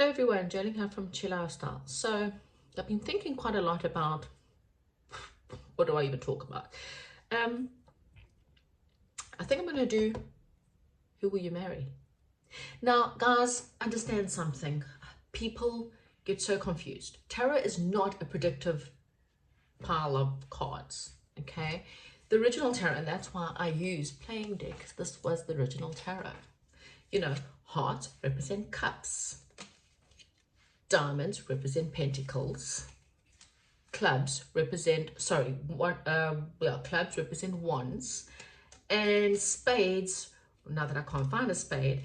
Hello everyone, Jolene Ann from Chill Lifestyle. So I've been thinking quite a lot about what do I even talk about. I think I'm going to do who will you marry? Now guys, understand something. People get so confused. Tarot is not a predictive pile of cards, okay? The original tarot, and that's why I use playing decks. This was the original tarot. You know, hearts represent cups. Diamonds represent pentacles. Clubs represent, clubs represent wands. And spades, now that I can't find a spade,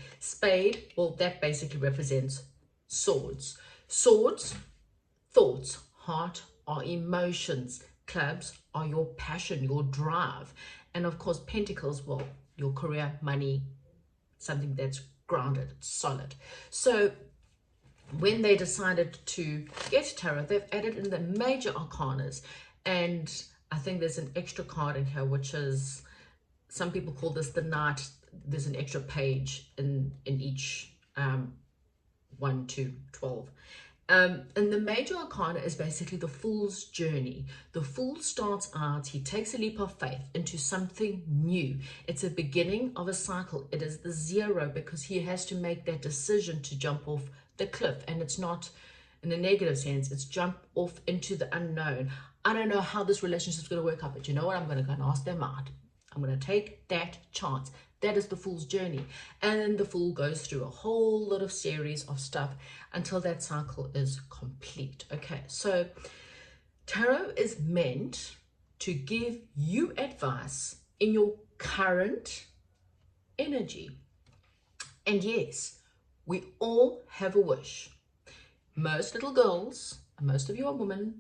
well, that basically represents swords. Swords, thoughts, heart are emotions. Clubs are your passion, your drive. And of course, pentacles, well, your career, money, something that's grounded, solid. So when they decided to get tarot, they've added in the major arcanas, and I think there's an extra card in here, which is, some people call this the knight. There's an extra page in each 1 to 12. And the major arcana is basically the fool's journey. The fool starts out, he takes a leap of faith into something new. It's a beginning of a cycle. It is the zero, because he has to make that decision to jump off the cliff, and it's not in a negative sense, it's jump off into the unknown. I don't know how this relationship is going to work out, but you know what? I'm going to go and ask them out. I'm going to take that chance. That is the fool's journey. And then the fool goes through a whole lot of series of stuff until that cycle is complete. Okay, so tarot is meant to give you advice in your current energy. And yes, we all have a wish. Most little girls, and most of you are women,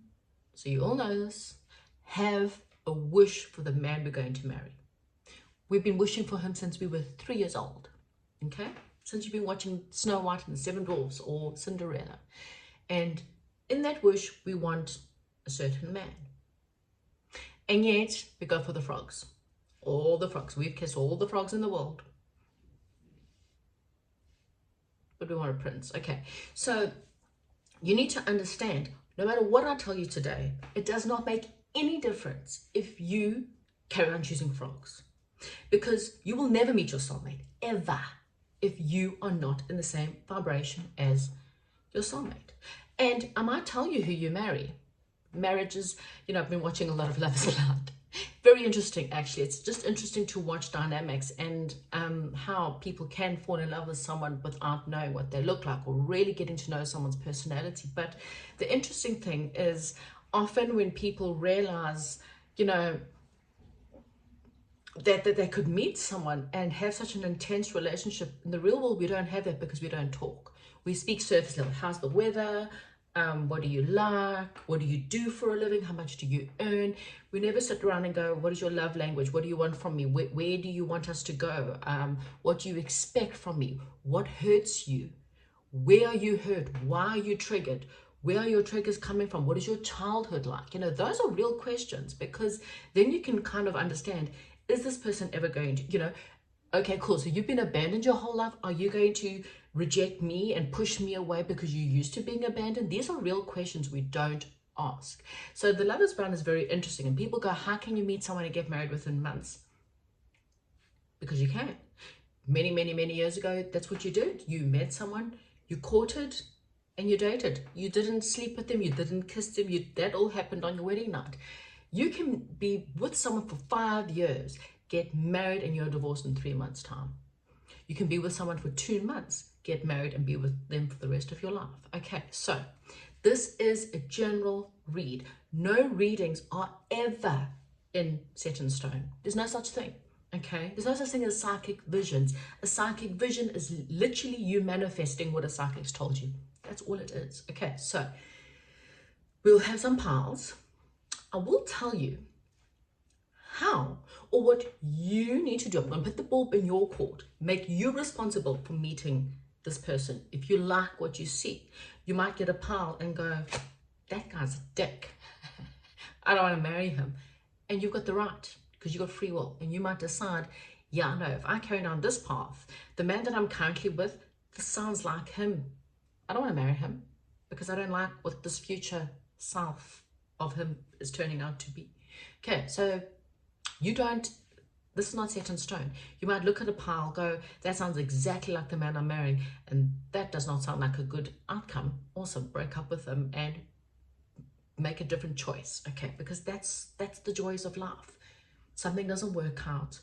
so you all know this, have a wish for the man we're going to marry. We've been wishing for him since we were 3 years old, okay? Since you've been watching Snow White and the Seven Dwarfs or Cinderella. And in that wish, we want a certain man. And yet, we go for the frogs. All the frogs. We've kissed all the frogs in the world. But we want a prince. Okay, so you need to understand, no matter what I tell you today, it does not make any difference if you carry on choosing frogs. Because you will never meet your soulmate, ever, if you are not in the same vibration as your soulmate. And I might tell you who you marry. Marriages, you know, I've been watching a lot of Love is Blind. Very interesting, actually. It's just interesting to watch dynamics and how people can fall in love with someone without knowing what they look like or really getting to know someone's personality. But the interesting thing is, often when people realize, you know, that they could meet someone and have such an intense relationship, in the real world we don't have that because we don't talk. We speak surface level. How's the weather? What do you like? What do you do for a living? How much do you earn? We never sit around and go, what is your love language? What do you want from me? Where do you want us to go? What do you expect from me? What hurts you? Where are you hurt? Why are you triggered? Where are your triggers coming from? What is your childhood like? You know, those are real questions, because then you can kind of understand, is this person ever going to, you know, okay, cool. So you've been abandoned your whole life. Are you going to reject me and push me away because you're used to being abandoned? These are real questions we don't ask. So the Love is Blind is very interesting. And people go, how can you meet someone and get married within months? Because you can. Many, many, many years ago, that's what you did. You met someone, you courted, and you dated. You didn't sleep with them. You didn't kiss them. That all happened on your wedding night. You can be with someone for 5 years, get married, and you're divorced in 3 months' time. You can be with someone for 2 months, get married, and be with them for the rest of your life. Okay, so this is a general read. No readings are ever set in stone. There's no such thing. Okay, there's no such thing as psychic visions. A psychic vision is literally you manifesting what a psychic's told you. That's all it is. Okay, so we'll have some piles. I will tell you how or what you need to do. I'm going to put the ball in your court. Make you responsible for meeting this person. If you like what you see, you might get a pile and go, that guy's a dick. I don't want to marry him. And you've got the right, because you've got free will. And you might decide, yeah, no, if I carry on this path, the man that I'm currently with, this sounds like him. I don't want to marry him because I don't like what this future self of him is turning out to be. Okay, so you don't, this is not set in stone. You might look at a pile, go, that sounds exactly like the man I'm marrying, and that does not sound like a good outcome. Awesome, break up with them and make a different choice, okay? Because that's the joys of life. Something doesn't work out,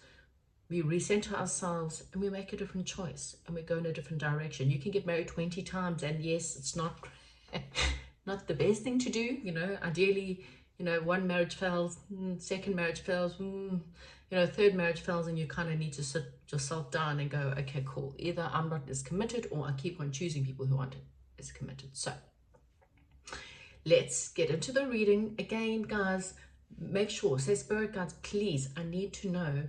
we recenter ourselves and we make a different choice and we go in a different direction. You can get married 20 times and yes, it's not not the best thing to do, you know. Ideally, you know, one marriage fails, second marriage fails, you know, third marriage fails, and you kind of need to sit yourself down and go, okay, cool, either I'm not as committed or I keep on choosing people who aren't as committed. So let's get into the reading again, guys. Make sure, say, Spirit guides, please, I need to know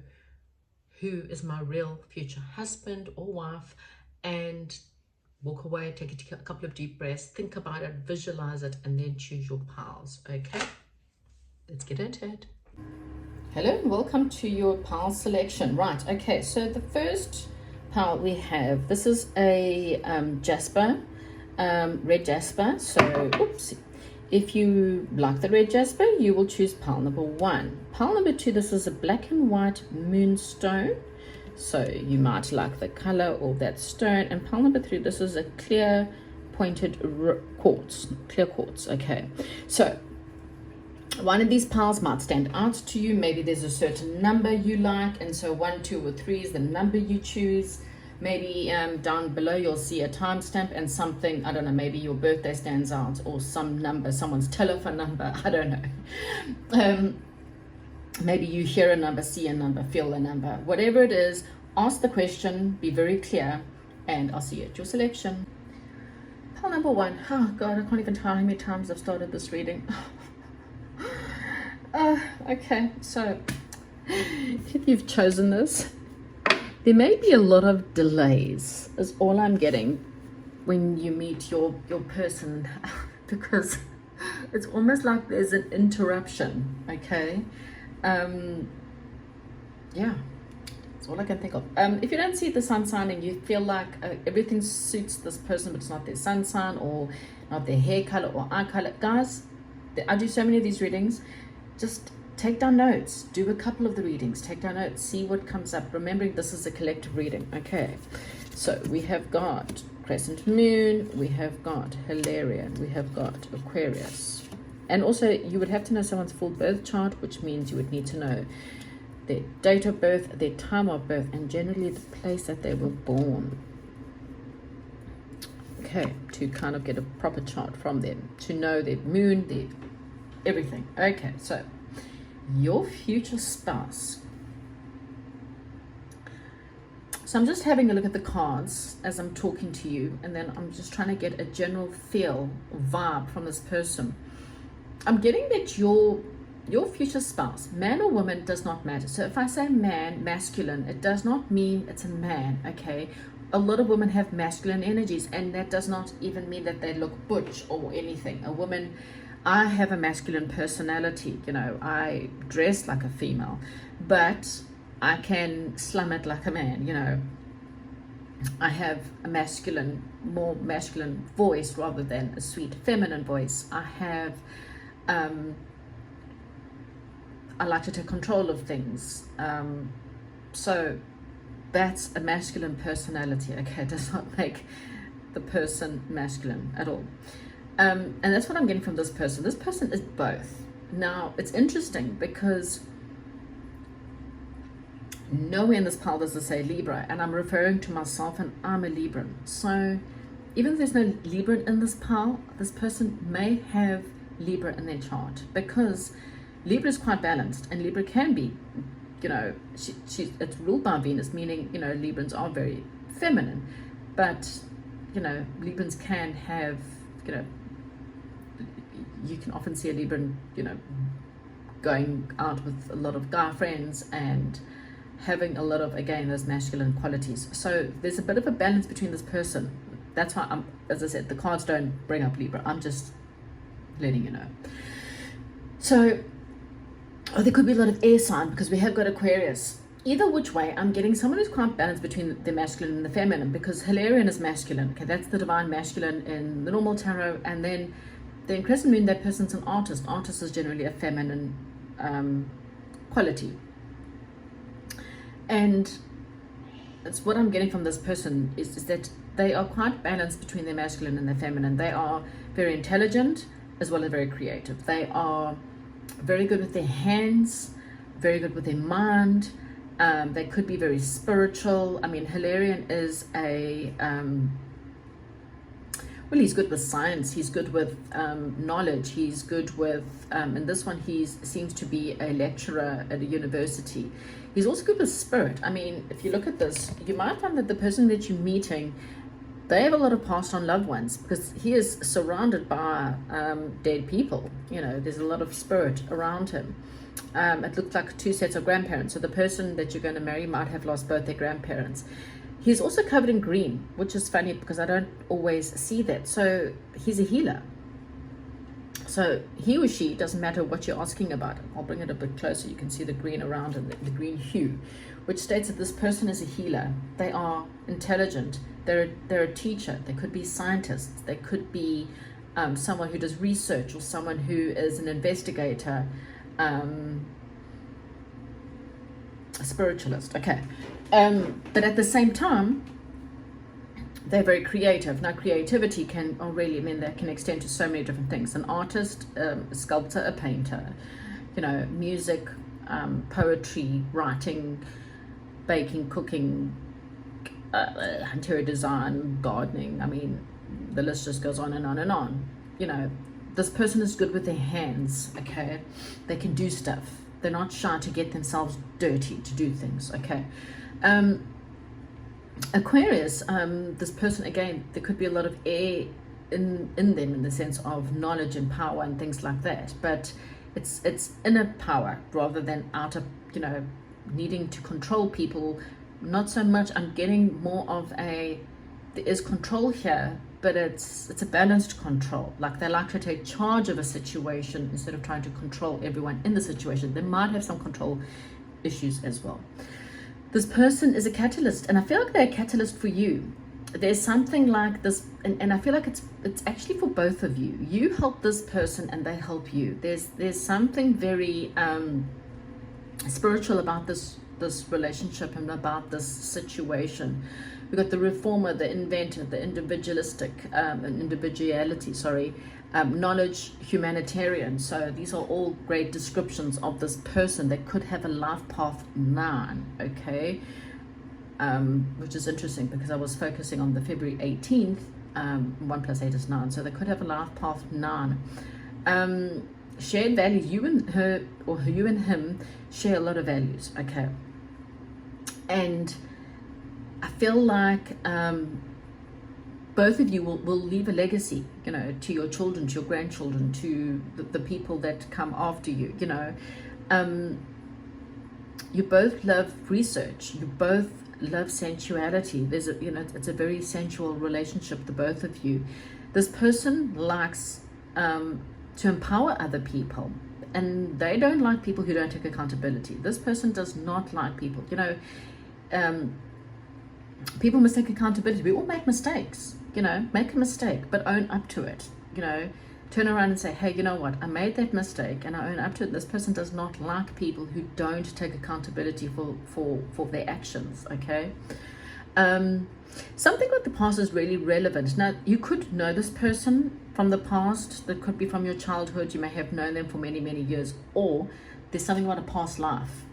who is my real future husband or wife, and walk away, take a couple of deep breaths, think about it, visualize it, and then choose your pals. Okay, let's get into it. Hello and welcome to your pal selection. Right, okay, so the first pal we have, this is a jasper, red jasper. So oops, if you like the red jasper, you will choose pile number 1. Pile number 2, this is a black and white moonstone. So you might like the color of that stone. And pile number 3, this is a clear pointed quartz, clear quartz. Okay, so one of these piles might stand out to you. Maybe there's a certain number you like, and so 1, 2, or 3 is the number you choose. Maybe down below you'll see a timestamp and something, I don't know, maybe your birthday stands out, or some number, someone's telephone number, I don't know. Maybe you hear a number, see a number, feel a number. Whatever it is, ask the question, be very clear, and I'll see you at your selection. Pile number 1. Oh God, I can't even tell how many times I've started this reading. Okay, so if you've chosen this, there may be a lot of delays, is all I'm getting when you meet your person, because it's almost like there's an interruption, okay? Yeah, that's all I can think of. If you don't see the sun sign and you feel like everything suits this person, but it's not their sun sign or not their hair color or eye color, guys, I do so many of these readings. Just take down notes, do a couple of the readings, take down notes, see what comes up, remembering this is a collective reading. Okay, so we have got crescent moon, we have got Hilarion, we have got Aquarius, and also you would have to know someone's full birth chart, which means you would need to know their date of birth, their time of birth, and generally the place that they were born. Okay, to kind of get a proper chart from them, to know their moon, their everything. Okay, so your future spouse. So I'm just having a look at the cards as I'm talking to you, and then I'm just trying to get a general feel or vibe from this person. I'm getting that your future spouse, man or woman, does not matter. So if I say man, masculine, it does not mean it's a man, okay? A lot of women have masculine energies, and that does not even mean that they look butch or anything. A woman, I have a masculine personality, you know, I dress like a female, but I can slum it like a man, you know. I have a masculine, more masculine voice rather than a sweet feminine voice. I have, I like to take control of things. So that's a masculine personality, okay? It does not make the person masculine at all. And that's what I'm getting from this person. This person is both. Now, it's interesting because nowhere in this pile does it say Libra, and I'm referring to myself, and I'm a Libran. So even if there's no Libra in this pile, this person may have Libra in their chart, because Libra is quite balanced, and Libra can be, you know, it's ruled by Venus, meaning, you know, Librans are very feminine, but, you know, Librans can have, you know, you can often see a Libran, you know, going out with a lot of guy friends and having a lot of, again, those masculine qualities. So there's a bit of a balance between this person. That's why I'm, as I said, the cards don't bring up Libra. I'm just letting you know. So, there could be a lot of air sign, because we have got Aquarius. either which way, I'm getting someone who's quite balanced between the masculine and the feminine, because Hilarion is masculine. Okay, that's the divine masculine in the normal tarot, and then the crescent moon, that person's an artist. Artist is generally a feminine quality, and it's what I'm getting from this person is that they are quite balanced between their masculine and their feminine. They are very intelligent as well as very creative. They are very good with their hands, very good with their mind. They could be very spiritual. I mean, Hilarion is a well, he's good with science, he's good with knowledge, he's good with and this one, he seems to be a lecturer at a university. He's also good with spirit. I mean, if you look at this, you might find that the person that you're meeting, they have a lot of passed on loved ones, because he is surrounded by dead people. You know, there's a lot of spirit around him. It looks like two sets of grandparents. So the person that you're going to marry might have lost both their grandparents. He's also covered in green, which is funny because I don't always see that. So he's a healer. So he or she, doesn't matter what you're asking about. I'll bring it a bit closer. You can see the green around and the green hue, which states that this person is a healer. They are intelligent. They're a teacher. They could be scientists. They could be someone who does research, or someone who is an investigator, a spiritualist. Okay. But at the same time, they're very creative. Now, creativity can, that can extend to so many different things. An artist, a sculptor, a painter, you know, music, poetry, writing, baking, cooking, interior design, gardening. I mean, the list just goes on and on and on. You know, this person is good with their hands, okay? They can do stuff. They're not shy to get themselves dirty to do things, okay? Aquarius, this person, again, there could be a lot of air in them, in the sense of knowledge and power and things like that, but it's inner power rather than outer, you know, needing to control people. Not so much. I'm getting more of there is control here, but it's a balanced control. Like, they like to take charge of a situation instead of trying to control everyone in the situation. They might have some control issues as well. This person is a catalyst, and I feel like they're a catalyst for you. There's something like this, and I feel like it's actually for both of you. You help this person and they help you. There's something very spiritual about this relationship and about this situation. We've got the reformer, the inventor, the individualistic, individuality, knowledge, humanitarian. So these are all great descriptions of this person that could have a life path 9, okay? Which is interesting because I was focusing on the February 18th, 1 + 8 is 9. So they could have a life path 9. Shared values, you and her, or you and him share a lot of values, okay? And I feel like both of you will leave a legacy, you know, to your children, to your grandchildren, to the people that come after you, you know. You both love research. You both love sensuality. There's a, you know, it's a very sensual relationship, the both of you. This person likes to empower other people, and they don't like people who don't take accountability. This person does not like people, you know. People must take accountability. We all make mistakes, you know. Make a mistake, but own up to it, you know. Turn around and say, hey, you know what, I made that mistake and I own up to it. This person does not like people who don't take accountability for their actions, okay? Something with the past is really relevant. Now, you could know this person from the past. That could be from your childhood. You may have known them for many, many years. Or there's something about a past life.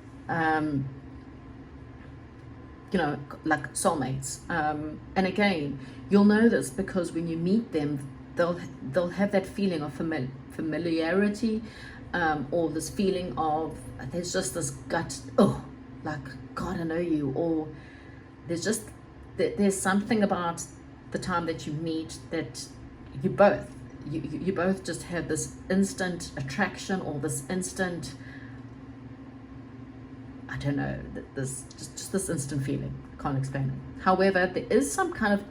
You know, like soulmates. And again, you'll know this because when you meet them, they'll have that feeling of familiarity, or this feeling of, there's just this gut, oh, like, God, I know you. Or there's something about the time that you meet that you both just have this instant attraction, or this instant, I don't know, just this instant feeling. Can't explain it. However, there is some kind of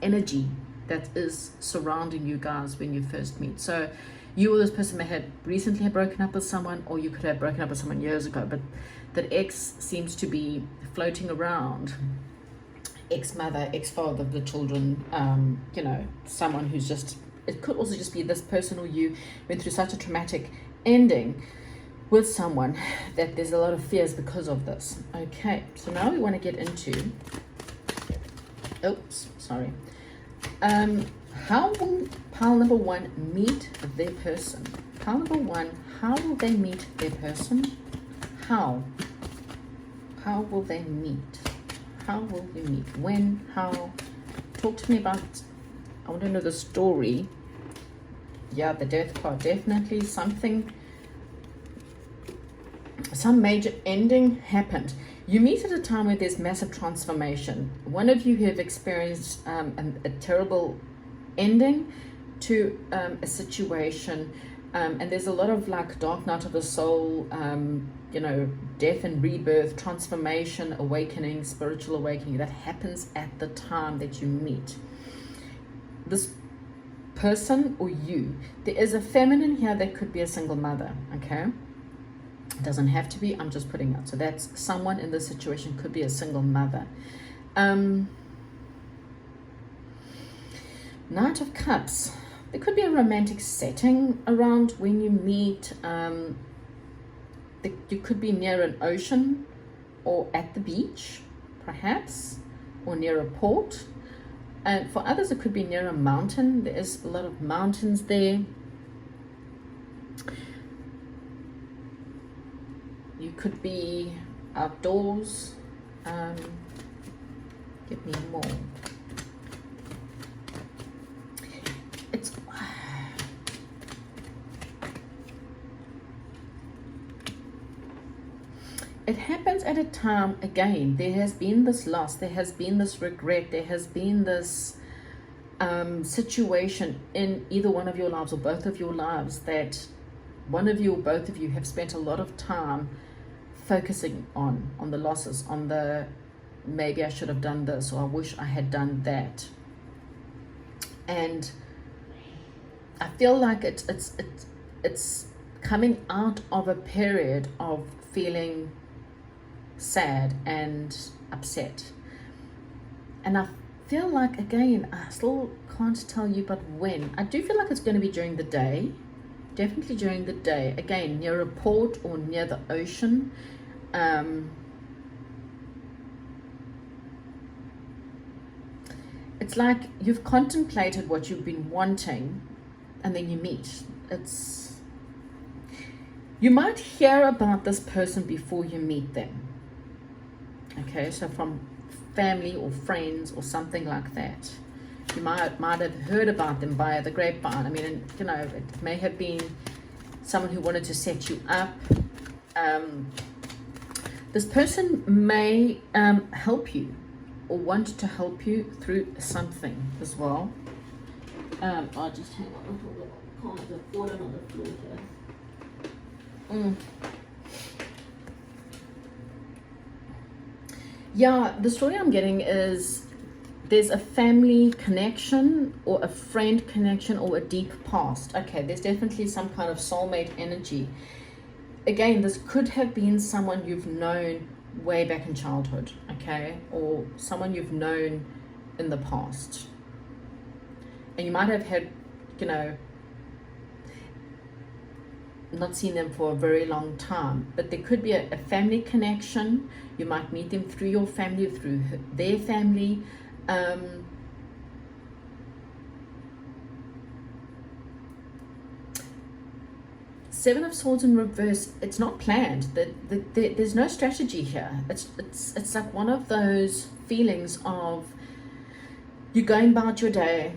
energy that is surrounding you guys when you first meet. So you or this person may have recently broken up with someone, or you could have broken up with someone years ago, but that X seems to be floating around. Ex-mother, ex-father of the children, you know, someone who's just, it could also just be this person or you went through such a traumatic ending with someone that there's a lot of fears because of this. Okay, so now we want to get into, oops, sorry. How will pile number one meet their person? Pile number one, how will they meet their person? How will they meet? How will you meet? When? How? Talk to me about, I want to know the story. Yeah, the death card, definitely something, some major ending happened. You meet at a time where there's massive transformation. One of you have experienced a terrible ending to a situation, and there's a lot of like dark night of the soul, you know, death and rebirth, transformation, awakening, spiritual awakening that happens at the time that you meet this person or you. There is a feminine here that could be a single mother, okay? It doesn't have to be, I'm just putting out. So that's someone in this situation, could be a single mother. Knight of Cups. There could be a romantic setting around when you meet. You could be near an ocean or at the beach, perhaps, or near a port. And for others, it could be near a mountain. There is a lot of mountains there. You could be outdoors. Give me more. It happens at a time, again, there has been this loss, there has been this regret, there has been this situation in either one of your lives or both of your lives that one of you or both of you have spent a lot of time focusing on the losses, on the maybe I should have done this or I wish I had done that. And I feel like it's coming out of a period of feeling sad and upset, and I feel like, again, I still can't tell you but when. I do feel like it's going to be during the day, definitely during the day, again near a port or near the ocean. It's like you've contemplated what you've been wanting and then you meet. You might hear about this person before you meet them. Okay, so from family or friends or something like that. You might have heard about them via the grapevine. I mean, you know, it may have been someone who wanted to set you up. This person may help you or want to help you through something as well. I'll just hang on a little bit. Can't afford it on the floor here. Yeah, the story I'm getting is there's a family connection or a friend connection or a deep past. Okay, there's definitely some kind of soulmate energy. Again, this could have been someone you've known way back in childhood, okay, or someone you've known in the past. And you might have had, you know, not seen them for a very long time, but there could be a family connection. You might meet them through your family, through their family. Seven of Swords in reverse. It's not planned. There's no strategy here. It's like one of those feelings of you're going about your day,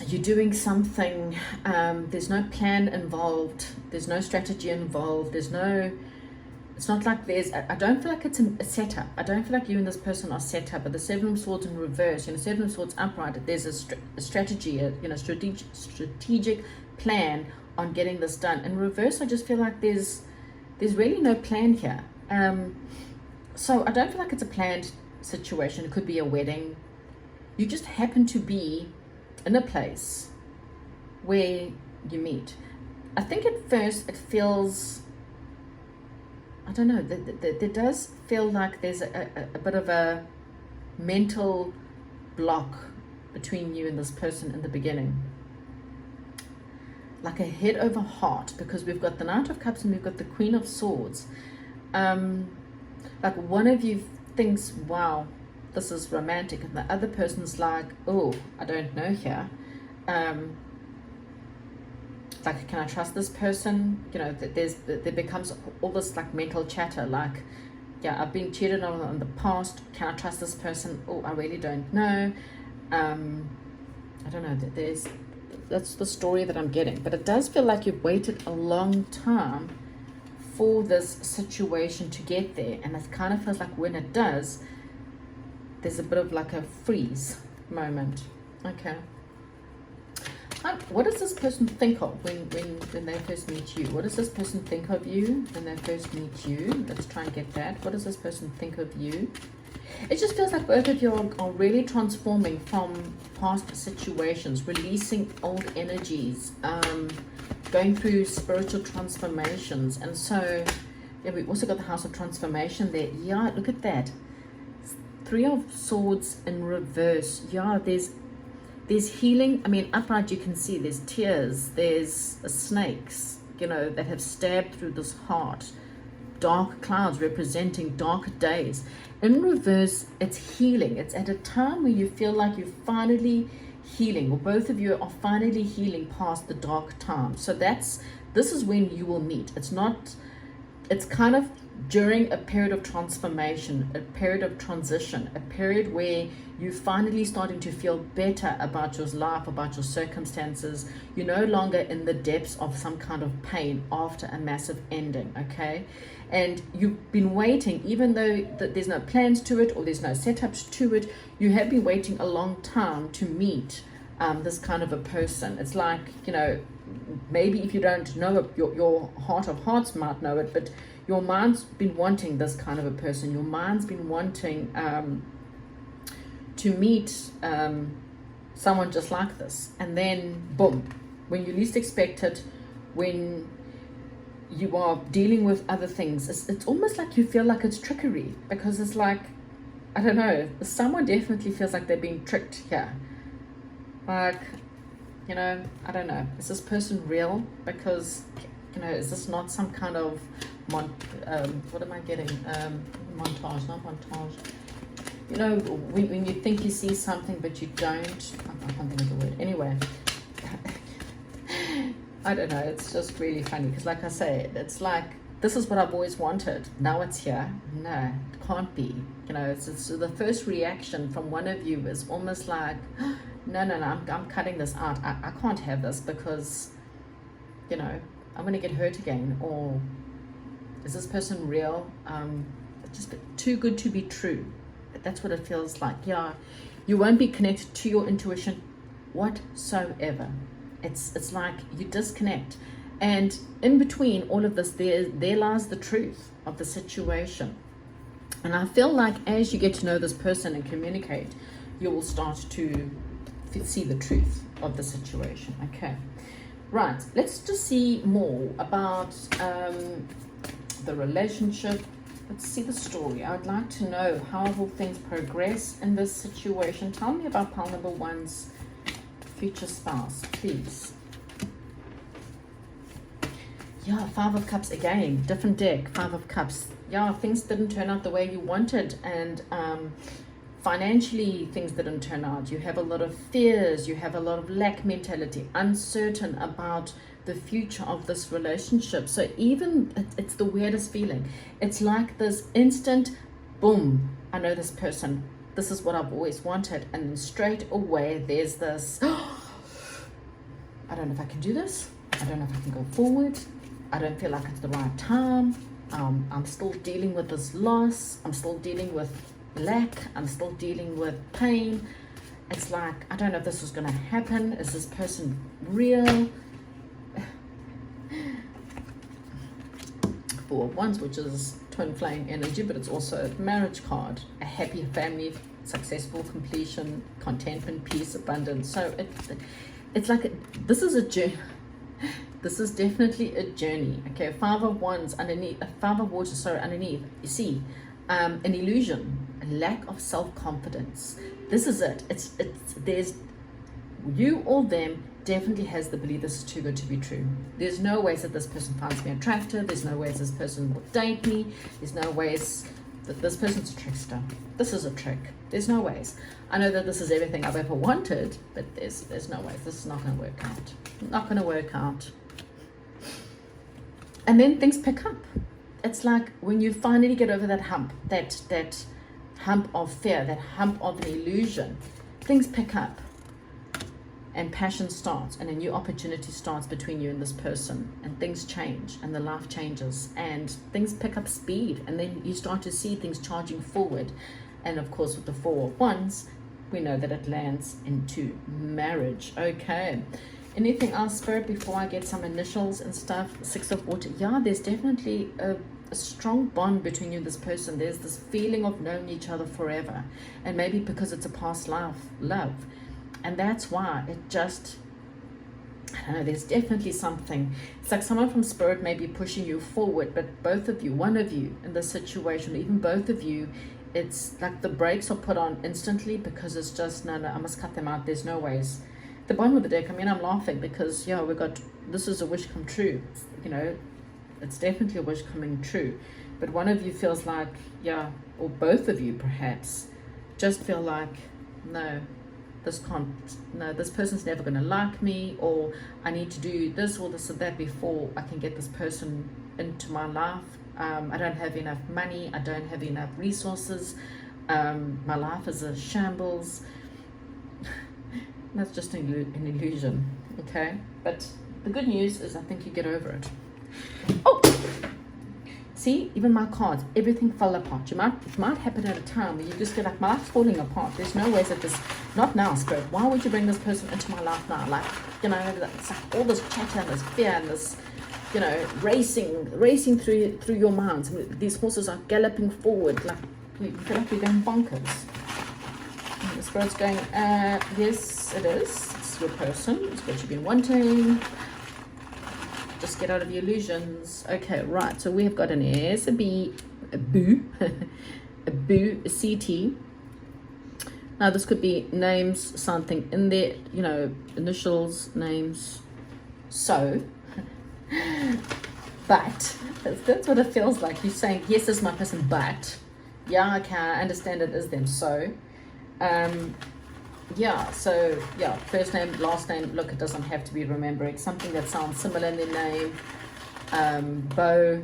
you're doing something, there's no plan involved, there's no strategy involved, it's not like I don't feel like it's a setup. I don't feel like you and this person are set up. But the Seven of Swords in reverse, you know, Seven of Swords upright, there's a strategy, strategic plan on getting this done. In reverse, I just feel like there's really no plan here. So I don't feel like it's a planned situation. It could be a wedding. You just happen to be in a place where you meet. I think at first it feels, I don't know, there does feel like there's a bit of a mental block between you and this person in the beginning. Like a head over heart, because we've got the Knight of Cups and we've got the Queen of Swords. Like one of you thinks, wow, this is romantic, and the other person's like, oh, I don't know here. Like, can I trust this person? You know, there becomes all this like mental chatter, like, yeah, I've been cheated on in the past. Can I trust this person? Oh, I really don't know. I don't know. That's the story that I'm getting. But it does feel like you've waited a long time for this situation to get there. And it kind of feels like when it does, there's a bit of like a freeze moment. Okay. What does this person think of when they first meet you? What does this person think of you when they first meet you? Let's try and get that. What does this person think of you? It just feels like both of you are really transforming from past situations, releasing old energies, going through spiritual transformations. And so, yeah, we've also got the House of Transformation there. Yeah, look at that. Three of Swords in reverse. Yeah, there's healing. I mean, upright you can see there's tears, there's snakes, you know, that have stabbed through this heart. Dark clouds representing dark days. In reverse, it's healing. It's at a time where you feel like you're finally healing, or both of you are finally healing past the dark time. So this is when you will meet. It's kind of during a period of transformation, a period of transition, a period where you're finally starting to feel better about your life, about your circumstances. You're no longer in the depths of some kind of pain after a massive ending, okay? And you've been waiting, even though there's no plans to it or there's no setups to it, you have been waiting a long time to meet this kind of a person. It's like, you know, maybe if you don't know it, your heart of hearts might know it, but your mind's been wanting this kind of a person. Your mind's been wanting to meet someone just like this. And then, boom, when you least expect it, when you are dealing with other things, it's almost like you feel like it's trickery, because it's like, I don't know, someone definitely feels like they're being tricked here. Like, you know, I don't know, is this person real? Because, you know, is this not some kind of what am I getting? Montage, not montage. You know, when you think you see something but you don't. I can't think of the word. Anyway, I don't know. It's just really funny because, like I say, it's like, this is what I've always wanted. Now it's here. No, it can't be. You know, it's the first reaction from one of you is almost like, no, I'm cutting this out. I can't have this because, you know, I'm going to get hurt again. Or is this person real? It's just too good to be true. That's what it feels like. Yeah, you won't be connected to your intuition whatsoever. It's like you disconnect. And in between all of this, there lies the truth of the situation. And I feel like as you get to know this person and communicate, you will start to see the truth of the situation. Okay, right, let's just see more about the relationship. Let's see the story. I'd like to know how will things progress in this situation. Tell me about pile number one's future spouse, please. Yeah, Five of Cups again, different deck, Five of Cups. Yeah, things didn't turn out the way you wanted, and financially things didn't turn out. You have a lot of fears, you have a lot of lack mentality, uncertain about the future of this relationship. So even it's the weirdest feeling. It's like this instant boom, I know this person, this is what I've always wanted, and then straight away there's this I don't know if I can do this, I don't know if I can go forward, I don't feel like it's the right time, I'm still dealing with this loss, I'm still dealing with lack, I'm still dealing with pain. It's like, I don't know if this is going to happen. Is this person real? Four of Wands, which is twin flame energy, but it's also a marriage card, a happy family, successful completion, contentment, peace, abundance. So it's like this is a journey. This is definitely a journey. Okay, 5 of wands underneath, 5 of water, sorry, underneath. You see, an illusion, a lack of self-confidence. This is it. There's you or them definitely has the belief this is too good to be true. There's no ways that this person finds me attractive. There's no ways this person will date me. There's no ways that this person's a trickster. This is a trick. There's no ways. I know that this is everything I've ever wanted, but there's no ways. This is not going to work out. Not going to work out. And then things pick up. It's like when you finally get over that hump, that hump of fear, that hump of an illusion, things pick up. And passion starts, and a new opportunity starts between you and this person, and things change, and the life changes, and things pick up speed, and then you start to see things charging forward. And of course, with the 4 of wands, we know that it lands into marriage. Okay, anything else, Spirit, before I get some initials and stuff? 6 of water. Yeah, there's definitely a strong bond between you and this person. There's this feeling of knowing each other forever, and maybe because it's a past life love. And that's why it just, I don't know, there's definitely something. It's like someone from Spirit may be pushing you forward, but both of you, one of you in this situation, even both of you, it's like the brakes are put on instantly, because it's just, no, I must cut them out. There's no ways. The bottom of the deck, I mean, I'm laughing because, yeah, this is a wish come true. You know, it's definitely a wish coming true. But one of you feels like, yeah, or both of you perhaps, just feel like, no, this person's never going to like me, or I need to do this or this or that before I can get this person into my life. I don't have enough money. I don't have enough resources. My life is a shambles. That's just an illusion, okay? But the good news is I think you get over it. Oh! See, even my cards, everything fell apart. It might happen at a time where you just get like, my life's falling apart. There's no ways that this, not now, Spirit. Why would you bring this person into my life now? Like, you know, it's like all this chatter and this fear and this, you know, racing through your minds. These horses are galloping forward. Like, you feel like you're going bonkers. And the Spirit's going, yes, it is. It's your person. It's what you've been wanting. Just get out of the illusions. Okay, right. So we have got an S, a B, a boo, a boo, a CT. Now this could be names, something in there, you know, initials, names. So, but that's what it feels like. You're saying, yes, this is my person, but yeah, okay, I understand it is them. So, yeah, so yeah, first name, last name. Look, it doesn't have to be remembering something that sounds similar in their name. Bo,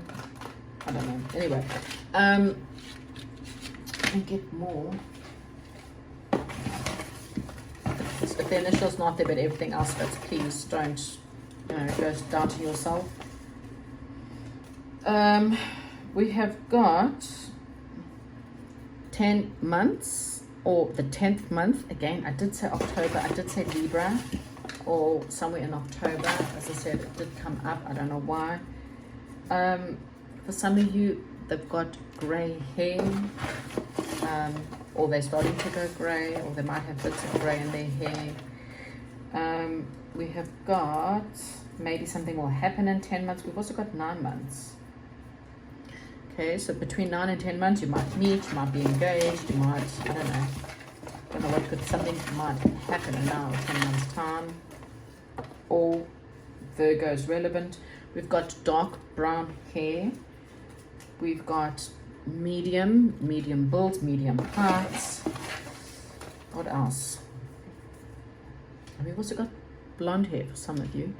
I don't know. Anyway, and get more. If the initial's not there, but everything else fits, please don't, you know, go down to yourself. We have got 10 months. Or the 10th month. Again, I did say October, I did say Libra, or somewhere in October. As I said, it did come up, I don't know why. For some of you, they've got grey hair, or they're starting to go grey, or they might have bits of grey in their hair. We have got, maybe something will happen in 10 months. We've also got 9 months. Okay, so between 9 and 10 months, you might meet, you might be engaged, you might, I don't know what could, something might happen in now 10 months time. All Virgo is relevant. We've got dark brown hair. We've got medium build, medium heights. What else? And we've also got blonde hair for some of you.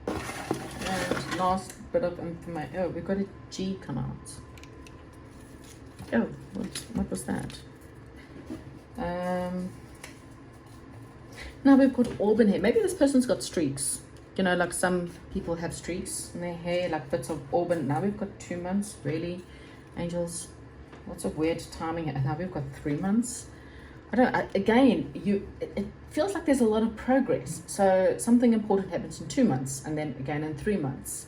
And last bit of information. Oh, we've got a G come out. Oh, what was that? Now we've got auburn hair. Maybe this person's got streaks. You know, like some people have streaks in their hair, like bits of auburn. Now we've got 2 months, really. Angels, lots of weird timing. And now we've got 3 months. I don't, again, it feels like there's a lot of progress. So something important happens in 2 months, and then again in 3 months.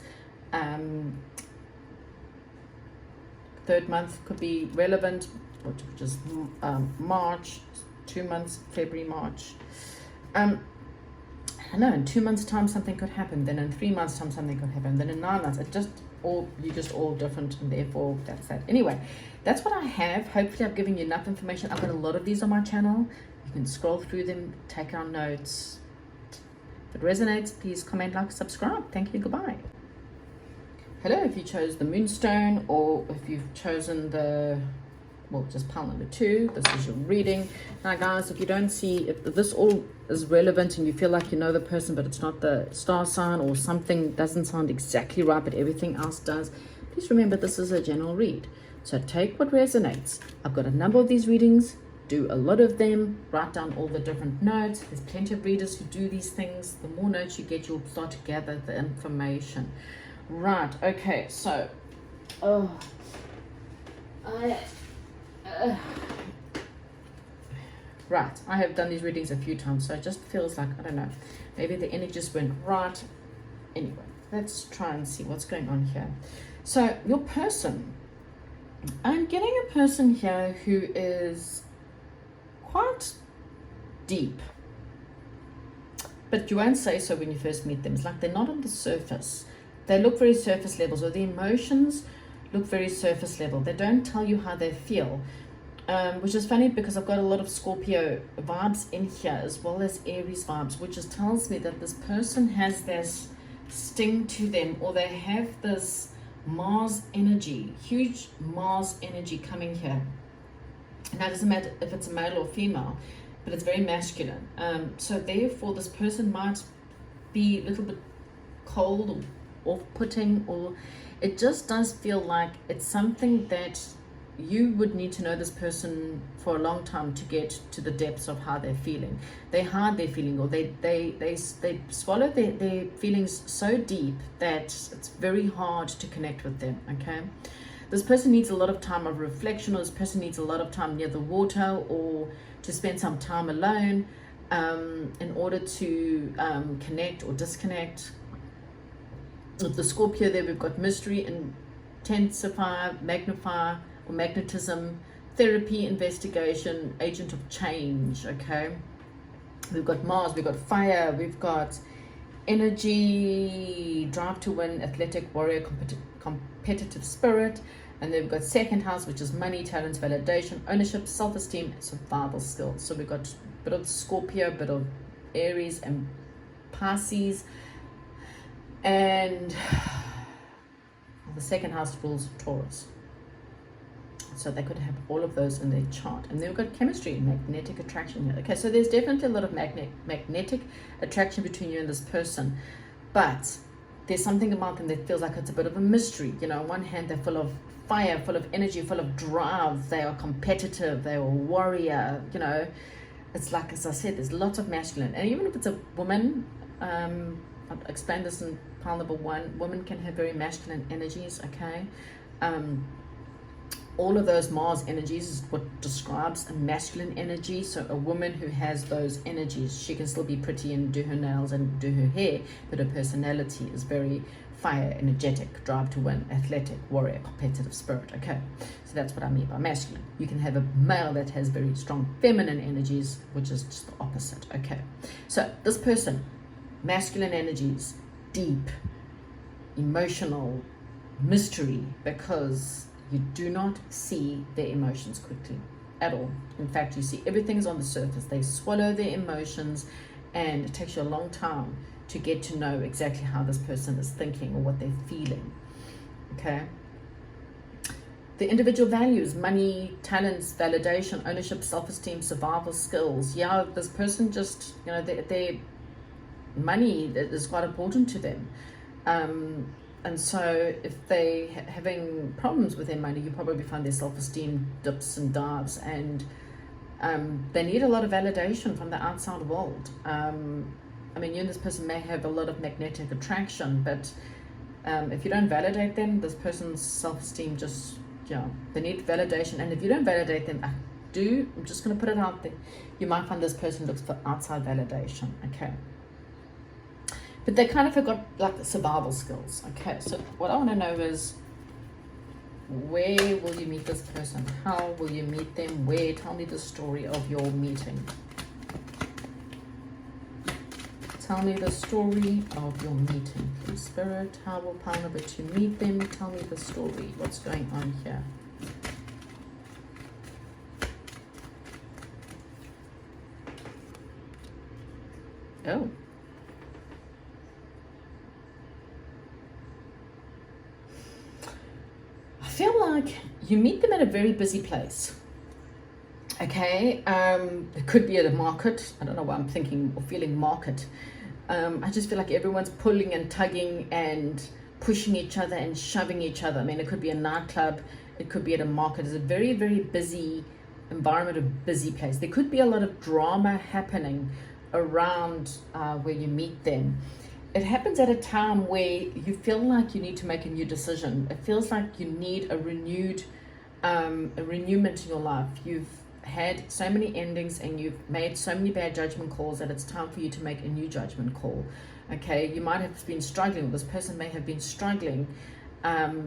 Third month could be relevant, which is March, 2 months, February, March. I know in 2 months' time something could happen, then in 3 months' time something could happen, then in 9 months. You're just all different, and therefore that's that. Anyway, that's what I have. Hopefully I've given you enough information. I've got a lot of these on my channel. You can scroll through them, take down notes. If it resonates, please comment, like, subscribe. Thank you. Goodbye. Hello, if you chose the Moonstone, or if you've chosen just pile number 2, this is your reading. Now guys, if you don't see, if this all is relevant and you feel like you know the person, but it's not the star sign, or something doesn't sound exactly right, but everything else does, please remember this is a general read. So take what resonates. I've got a number of these readings. Do a lot of them. Write down all the different notes. There's plenty of readers who do these things. The more notes you get, you'll start to gather the information. Right, okay, so right, I have done these readings a few times, so it just feels like, I don't know, maybe the energy just went right. Anyway, let's try and see what's going on here. So your person, I'm getting a person here who is quite deep, but you won't say so when you first meet them. It's like they're not on the surface. They look very surface level, so the emotions look very surface level. They don't tell you how they feel, which is funny because I've got a lot of Scorpio vibes in here as well as Aries vibes, which just tells me that this person has this sting to them, or they have this Mars energy, huge Mars energy coming here. Now it doesn't matter if it's a male or female, but it's very masculine. So therefore this person might be a little bit cold or off-putting, or it just does feel like it's something that you would need to know this person for a long time to get to the depths of how they're feeling. They hide their feeling, or they swallow their feelings so deep that it's very hard to connect with them. Okay, this person needs a lot of time of reflection, or this person needs a lot of time near the water, or to spend some time alone in order to connect or disconnect. With the Scorpio there, we've got mystery, intensify, magnify, or magnetism, therapy, investigation, agent of change. Okay, we've got Mars, we've got fire, we've got energy, drive to win, athletic, warrior, competitive spirit, and then we've got second house, which is money, talents, validation, ownership, self-esteem, and survival skills. So we've got a bit of Scorpio, a bit of Aries and Pisces, and the second house rules Taurus. So they could have all of those in their chart. And then we've got chemistry, magnetic attraction here. Okay, so there's definitely a lot of magnetic attraction between you and this person. But there's something about them that feels like it's a bit of a mystery. You know, on one hand, they're full of fire, full of energy, full of drive. They are competitive. They are a warrior. You know, it's like, as I said, there's lots of masculine. And even if it's a woman, I'll explain this in pile number 1. Women can have very masculine energies, okay? All of those Mars energies is what describes a masculine energy. So a woman who has those energies, she can still be pretty and do her nails and do her hair, but her personality is very fire, energetic, drive to win, athletic, warrior, competitive spirit. Okay, so that's what I mean by masculine. You can have a male that has very strong feminine energies, which is just the opposite. Okay, so this person, masculine energies, deep, emotional, mystery, because you do not see their emotions quickly at all. In fact, you see everything's on the surface. They swallow their emotions, and it takes you a long time to get to know exactly how this person is thinking or what they're feeling. Okay. The individual values, money, talents, validation, ownership, self-esteem, survival skills. Yeah, this person just, you know, their money is quite important to them. And so if they're having problems with their money, you probably find their self-esteem dips and dives, and they need a lot of validation from the outside world. I mean, you and this person may have a lot of magnetic attraction, but if you don't validate them, this person's self-esteem just, yeah, they need validation. And if you don't validate them, I'm just going to put it out there, you might find this person looks for outside validation, okay? But they kind of forgot like the survival skills. Okay, so what I want to know is, where will you meet this person? How will you meet them? Where? Tell me the story of your meeting. tell me the story of your meeting, please. Spirit, how will pile number 2 meet them? Tell me the story. What's going on here? Oh. I feel like you meet them at a very busy place. Okay, it could be at a market. I don't know why I'm thinking or feeling market. I just feel like everyone's pulling and tugging and pushing each other and shoving each other. I mean, it could be a nightclub, it could be at a market. It's a very, very busy environment, a busy place. There could be a lot of drama happening around where you meet them. It happens at a time where you feel like you need to make a new decision. It feels like you need a renewment in your life. You've had so many endings and you've made so many bad judgment calls that it's time for you to make a new judgment call. Okay, you might have been struggling, or this person may have been struggling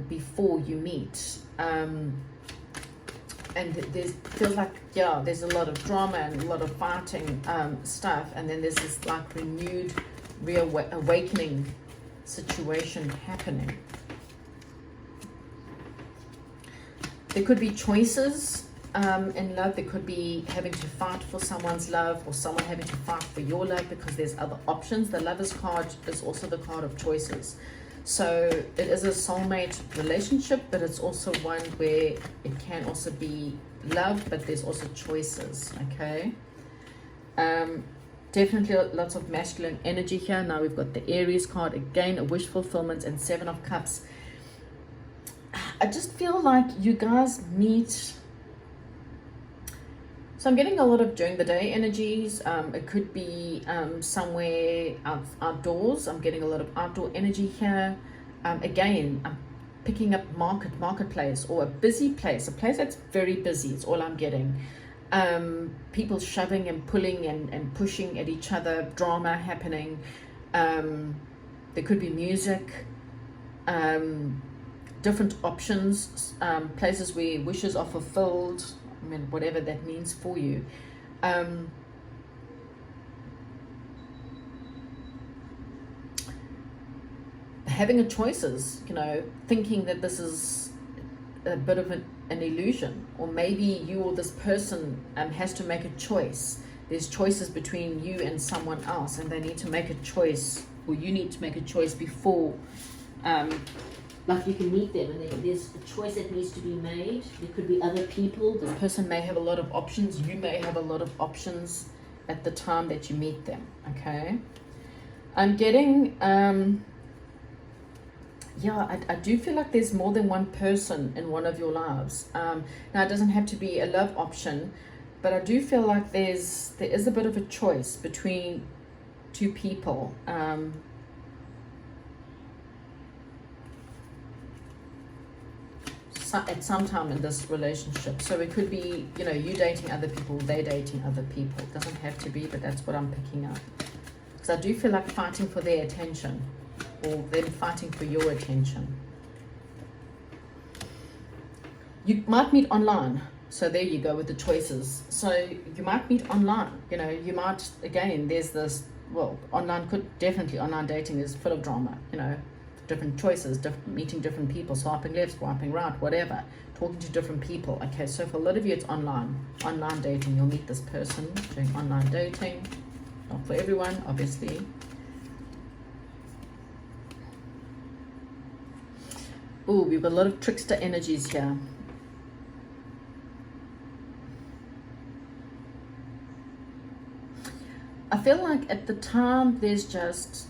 before you meet. And there's feels like, yeah, there's a lot of drama and a lot of fighting stuff, and then there's this like renewed reawakening situation happening. There could be choices in love. There could be having to fight for someone's love, or someone having to fight for your love, because there's other options. The Lover's card is also the card of choices. So it is a soulmate relationship, but it's also one where it can also be love, but there's also choices. Okay. Definitely lots of masculine energy here. Now we've got the Aries card again, a wish fulfillment, and 7 of Cups. I just feel like you guys meet. So I'm getting a lot of during the day energies. It could be somewhere outdoors. I'm getting a lot of outdoor energy here. Again, I'm picking up marketplace, or a busy place, a place that's very busy. It's all I'm getting. People shoving and pulling and pushing at each other, drama happening. There could be music, different options, places where wishes are fulfilled. I mean, whatever that means for you. Having a choices, you know, thinking that this is a bit of an illusion, or maybe you or this person has to make a choice. There's choices between you and someone else, and they need to make a choice, or you need to make a choice before like you can meet them, and then there's a choice that needs to be made. There could be other people. This person may have a lot of options. You may have a lot of options at the time that you meet them. Okay, I'm getting yeah, I do feel like there's more than one person in one of your lives. Now it doesn't have to be a love option, but I do feel like there is a bit of a choice between two people. At some time in this relationship. So it could be, you know, you dating other people, they dating other people. It doesn't have to be, but that's what I'm picking up. Because I do feel like fighting for their attention, or them fighting for your attention. You might meet online. So there you go with the choices. So you might meet online. You know, you might, again, there's this, well, online dating is full of drama, you know. Different choices, meeting different people, swiping left, swiping right, whatever, talking to different people. Okay, so for a lot of you, it's online dating. You'll meet this person doing online dating. Not for everyone, obviously. Oh, we've got a lot of trickster energies here. I feel like at the time there's just,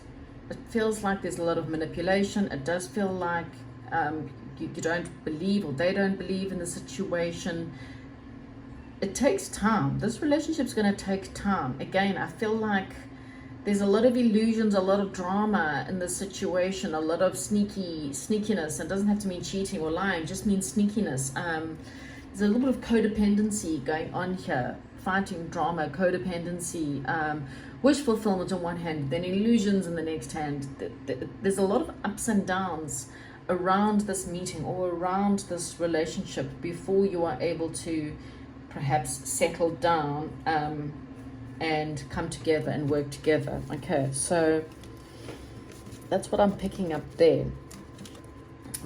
it feels like there's a lot of manipulation. It does feel like you don't believe, or they don't believe in the situation. It takes time. This relationship's going to take time. Again, I feel like there's a lot of illusions, a lot of drama in this situation, a lot of sneakiness. It doesn't have to mean cheating or lying, it just means sneakiness. There's a little bit of codependency going on here. Fighting, drama, codependency, wish fulfillment on one hand, then illusions in the next hand. There's a lot of ups and downs around this meeting, or around this relationship, before you are able to perhaps settle down and come together and work together. Okay, so that's what I'm picking up there.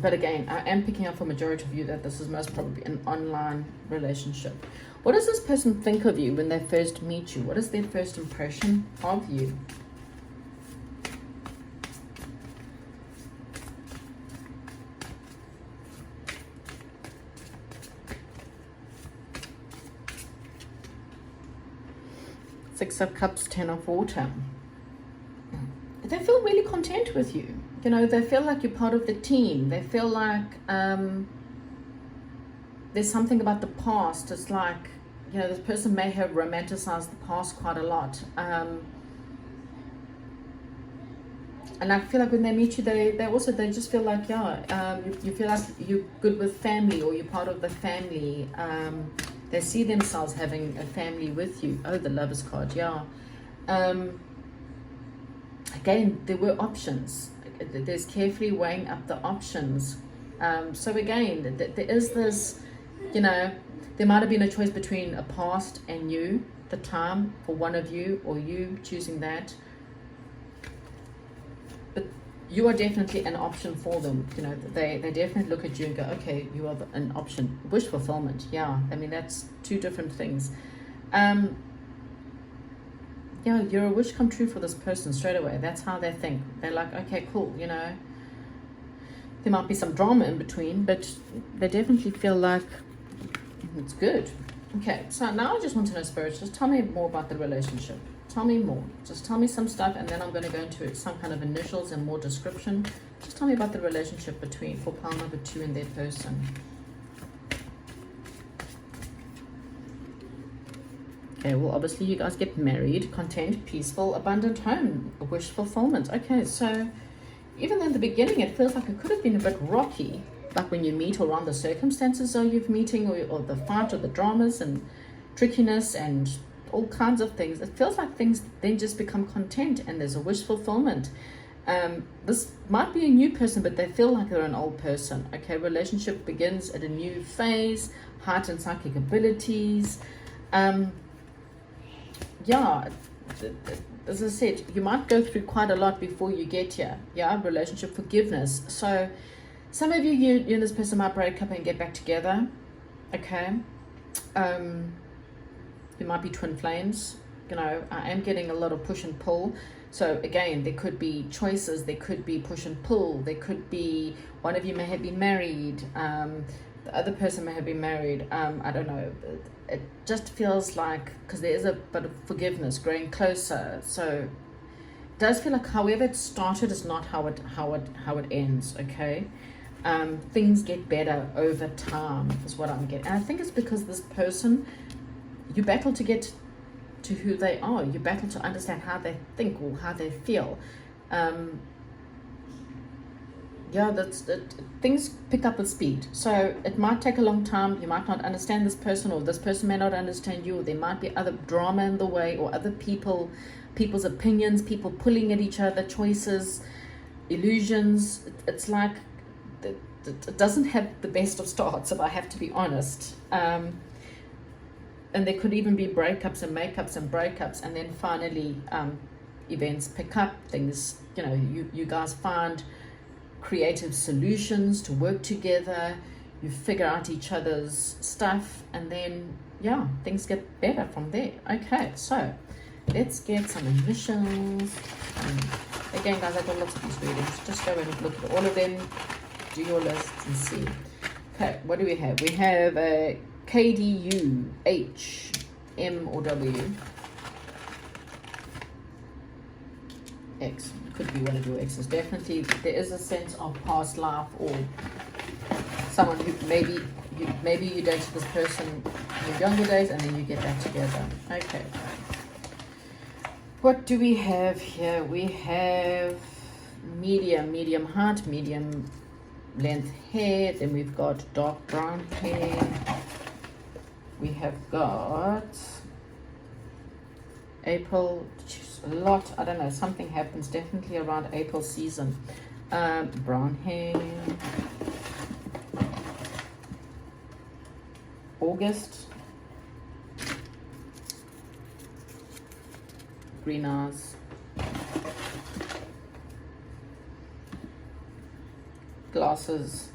But again, I am picking up for majority of you that this is most probably an online relationship. What does this person think of you when they first meet you? What is their first impression of you? Six of Cups, Ten of Water. They feel really content with you. You know, they feel like you're part of the team. They feel like there's something about the past. It's like, you know, this person may have romanticized the past quite a lot. And I feel like when they meet you, they just feel like, yeah, you feel like you're good with family, or you're part of the family. They see themselves having a family with you. Oh, the Lovers card, yeah. Again, there were options. There's carefully weighing up the options. So again, there is this, you know, there might have been a choice between a past and you, the time for one of you, or you choosing that. But you are definitely an option for them. You know, they definitely look at you and go, okay, you are an option. Wish fulfillment, yeah. I mean, that's two different things. Yeah, you're a wish come true for this person straight away. That's how they think. They're like, okay, cool, you know. There might be some drama in between, but they definitely feel like it's good. Okay, so now I just want to know, Spirit, just tell me more about the relationship. Tell me more. Just tell me some stuff, and then I'm going to go into some kind of initials and more description. Just tell me about the relationship for pile number 2 and their person. Okay, well, obviously you guys get married, content, peaceful, abundant home, wish fulfillment. Okay, so even though in the beginning it feels like it could have been a bit rocky, like when you meet, or around the circumstances of you meeting, or the fight, or the dramas and trickiness and all kinds of things, it feels like things then just become content and there's a wish fulfillment. This might be a new person, but they feel like they're an old person. Okay, relationship begins at a new phase, heightened psychic abilities. Yeah, as I said, you might go through quite a lot before you get here. Yeah, relationship forgiveness. So some of you and this person might break up and get back together. Okay. You might be twin flames. You know, I am getting a lot of push and pull. So again, there could be choices, there could be push and pull, there could be one of you may have been married, the other person may have been married. I don't know. It just feels like, because there is a bit of forgiveness, growing closer. So it does feel like however it started is not how it ends. Okay, things get better over time is what I'm getting, and I think it's because this person, you battle to get to who they are. You battle to understand how they think or how they feel. Yeah, things pick up with speed. So it might take a long time. You might not understand this person, or this person may not understand you, or there might be other drama in the way, or other people's opinions, people pulling at each other, choices, illusions. It's like it doesn't have the best of starts, if I have to be honest. And there could even be breakups and makeups and breakups, and then finally events pick up. Things, you know, you guys find creative solutions to work together, you figure out each other's stuff, and then yeah, things get better from there. Okay, so let's get some initials. Again, guys, I've got lots of these readings. Just go and look at all of them, do your lists and see. Okay, what do we have? We have a KDU, H, M or W, X. Could be one of your exes. Definitely there is a sense of past life, or someone who maybe you dated this person in your younger days and then you get back together. Okay, what do we have here? We have medium height, medium length hair, then we've got dark brown hair, we have got April, a lot, I don't know, something happens definitely around April season. Brown hair, August, green eyes, glasses.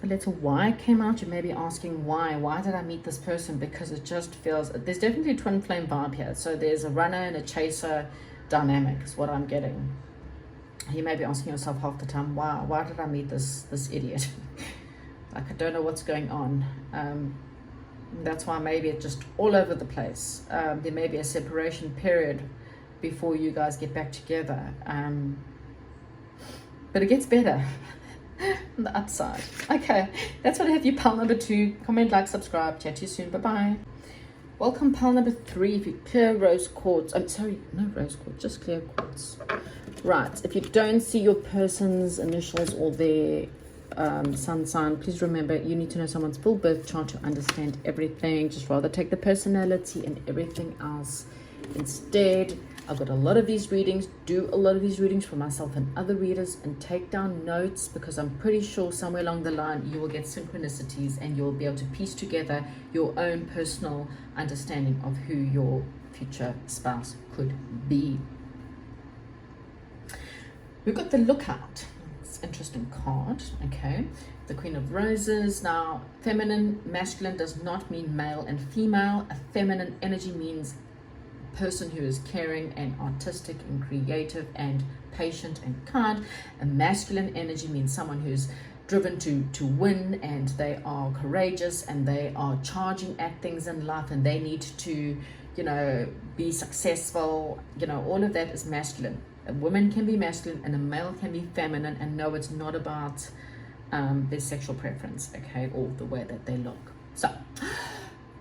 The letter Y came out. You may be asking why. Why did I meet this person? Because it just feels, there's definitely a twin flame vibe here. So there's a runner and a chaser dynamic is what I'm getting. You may be asking yourself half the time, why did I meet this idiot? Like, I don't know what's going on. That's why maybe it's just all over the place. There may be a separation period before you guys get back together. But it gets better on the upside. Okay, that's what I have you, pal number 2. Comment, like, subscribe. Chat to you soon. Bye-bye. Welcome, pal number 3. If you clear rose quartz, I'm sorry, no rose quartz, just clear quartz. Right, if you don't see your person's initials or their sun sign, please remember you need to know someone's full birth chart to understand everything. Just rather take the personality and everything else instead. I've got a lot of these readings, do a lot of these readings for myself and other readers, and take down notes, because I'm pretty sure somewhere along the line you will get synchronicities and you'll be able to piece together your own personal understanding of who your future spouse could be. We've got the Lookout. It's an interesting card. Okay, the Queen of Roses. Now, feminine, masculine does not mean male and female. A feminine energy means person who is caring and artistic and creative and patient and kind. A masculine energy means someone who's driven to win, and they are courageous and they are charging at things in life, and they need to, you know, be successful. You know, all of that is masculine. A woman can be masculine and a male can be feminine, and no, it's not about their sexual preference, okay, or the way that they look. So,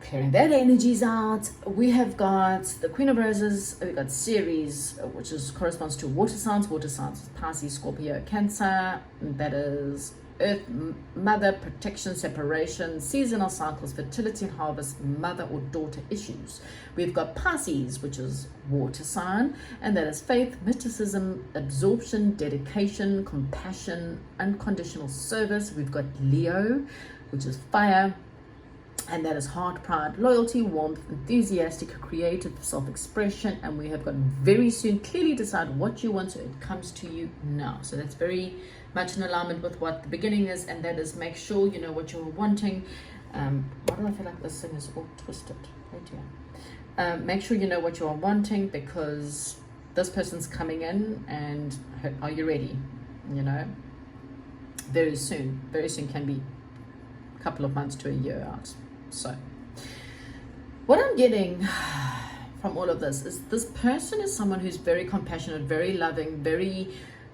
clearing that energies out, we have got the Queen of Roses. We've got Ceres, which corresponds to water signs. Water signs, Pisces, Scorpio, Cancer. That is Earth, mother, protection, separation, seasonal cycles, fertility and harvest, mother or daughter issues. We've got Pisces, which is water sign, and that is faith, mysticism, absorption, dedication, compassion, unconditional service. We've got Leo, which is fire, and that is heart, pride, loyalty, warmth, enthusiastic, creative, self-expression. And we have got very soon, clearly decide what you want, so it comes to you now. So that's very much in alignment with what the beginning is, and that is make sure you know what you're wanting. Why do I feel like this thing is all twisted? Oh dear. Make sure you know what you're wanting, because this person's coming in, and are you ready? You know, very soon can be a couple of months to a year out. So what I'm getting from all of this is this person is someone who's very compassionate, very loving,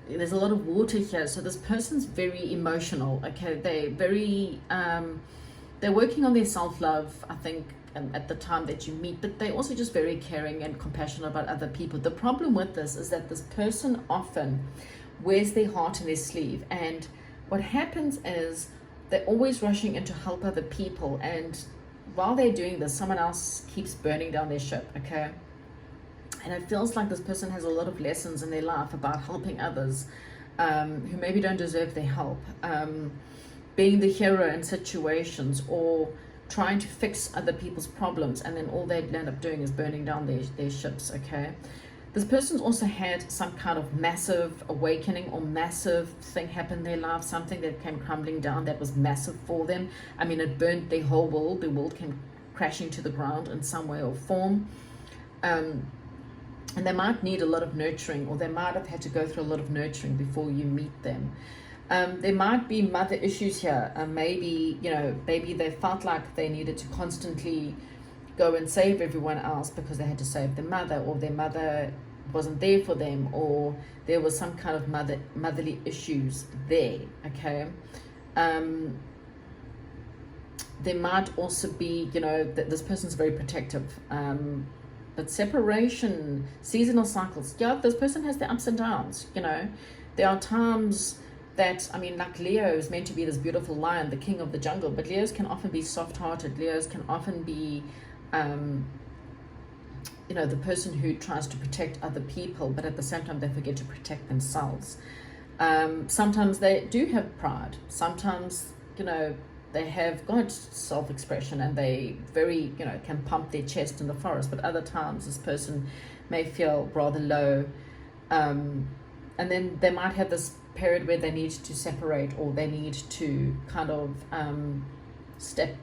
there's a lot of water here, so this person's very emotional. Okay, they're working on their self-love, I think, at the time that you meet, but they're also just very caring and compassionate about other people. The problem with this is that this person often wears their heart in their sleeve, and what happens is they're always rushing in to help other people, and while they're doing this, someone else keeps burning down their ship. Okay, and it feels like this person has a lot of lessons in their life about helping others who maybe don't deserve their help, being the hero in situations, or trying to fix other people's problems, and then all they end up doing is burning down their ships. Okay, this person's also had some kind of massive awakening or massive thing happen in their life, something that came crumbling down that was massive for them. I mean, it burnt their whole world. The world came crashing to the ground in some way or form. And they might need a lot of nurturing, or they might have had to go through a lot of nurturing before you meet them. There might be mother issues here. Maybe they felt like they needed to constantly go and save everyone else because they had to save their mother, or their mother wasn't there for them, or there was some kind of motherly issues there. Okay, there might also be, that this person's very protective. But separation, seasonal cycles, yeah, this person has their ups and downs. There are times that, like Leo is meant to be this beautiful lion, the king of the jungle, but Leos can often be soft-hearted. Leos can often be, the person who tries to protect other people, but at the same time they forget to protect themselves. Sometimes they do have pride. Sometimes, they have got self-expression and they very, can pump their chest in the forest, but other times this person may feel rather low, and then they might have this period where they need to separate, or they need to kind of step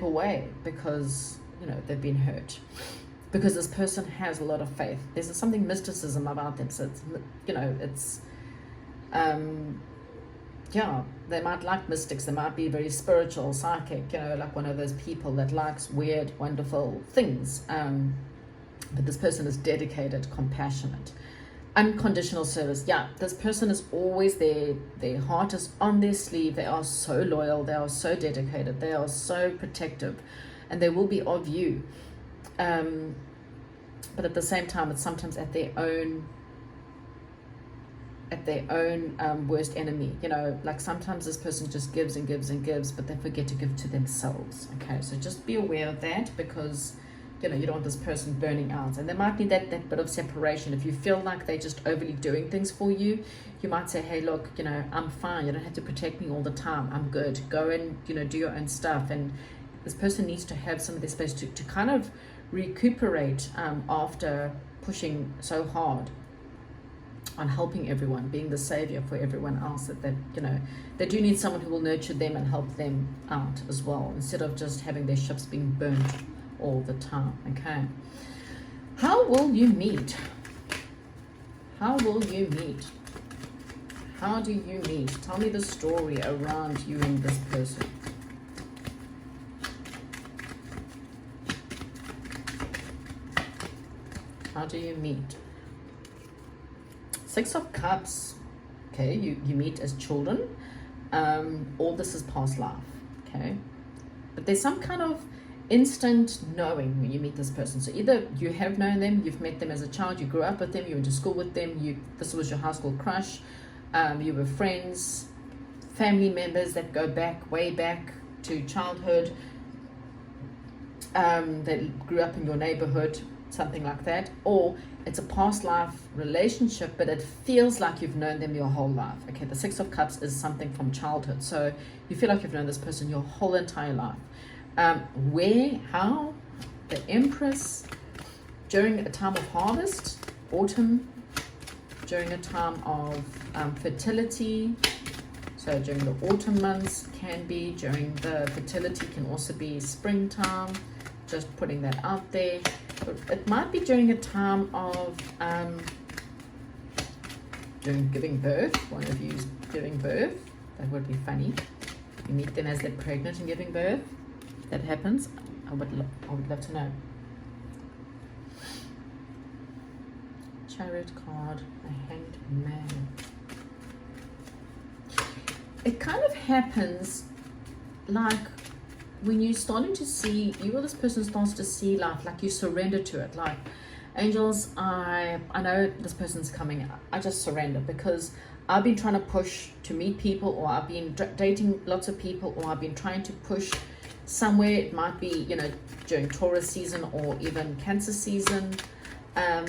away because they've been hurt, because this person has a lot of faith. There's something mysticism about them, so it's they might like mystics, they might be very spiritual, psychic, like one of those people that likes weird, wonderful things, but this person is dedicated, compassionate, unconditional service. This person is always there, their heart is on their sleeve, they are so loyal, they are so dedicated, they are so protective, and they will be of you, but at the same time it's sometimes at their own worst enemy. Like sometimes this person just gives and gives and gives, but they forget to give to themselves. Okay, so just be aware of that, because you don't want this person burning out, and there might be that bit of separation. If you feel like they're just overly doing things for you, you might say, hey, look, I'm fine, you don't have to protect me all the time, I'm good, go and do your own stuff. And this person needs to have some of their space to kind of recuperate after pushing so hard on helping everyone, being the savior for everyone else, that they do need someone who will nurture them and help them out as well, instead of just having their ships being burnt all the time. Okay, how will you meet? How will you meet? How do you meet? Tell me the story around you and this person. How do you meet? Six of Cups. Okay, you meet as children. All this is past life. Okay, but there's some kind of instant knowing when you meet this person. So either you have known them, you've met them as a child, you grew up with them, you went to school with them, this was your high school crush, you were friends, family members that go back, way back to childhood, that grew up in your neighborhood, something like that. Or it's a past life relationship, but it feels like you've known them your whole life. Okay, the Six of Cups is something from childhood, so you feel like you've known this person your whole entire life. Where, how? The Empress, during a time of harvest, autumn, during a time of fertility, so during the autumn months can be, during the fertility can also be springtime, just putting that out there. But it might be during a time of during giving birth. One of you is giving birth. That would be funny. You meet them as they're pregnant and giving birth. That happens. I would love to know. Chariot card, a Hanged Man. It kind of happens like when you're starting to see, you or this person starts to see life, like you surrender to it. Like, angels, I know this person's coming. I just surrender, because I've been trying to push to meet people, or I've been dating lots of people, or I've been trying to push somewhere. It might be, during Taurus season or even Cancer season. I'm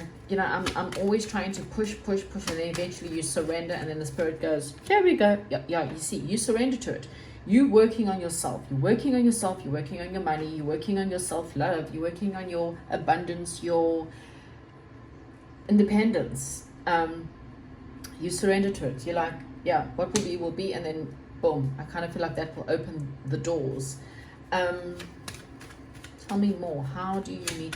always trying to push, and then eventually you surrender, and then the spirit goes, here we go. Yeah, you see, you surrender to it. You're working on yourself. You're working on yourself. You're working on your money. You're working on your self-love. You're working on your abundance, your independence. You surrender to it. You're like, yeah, what will be, and then boom. I kind of feel like that will open the doors. Tell me more. How do you meet?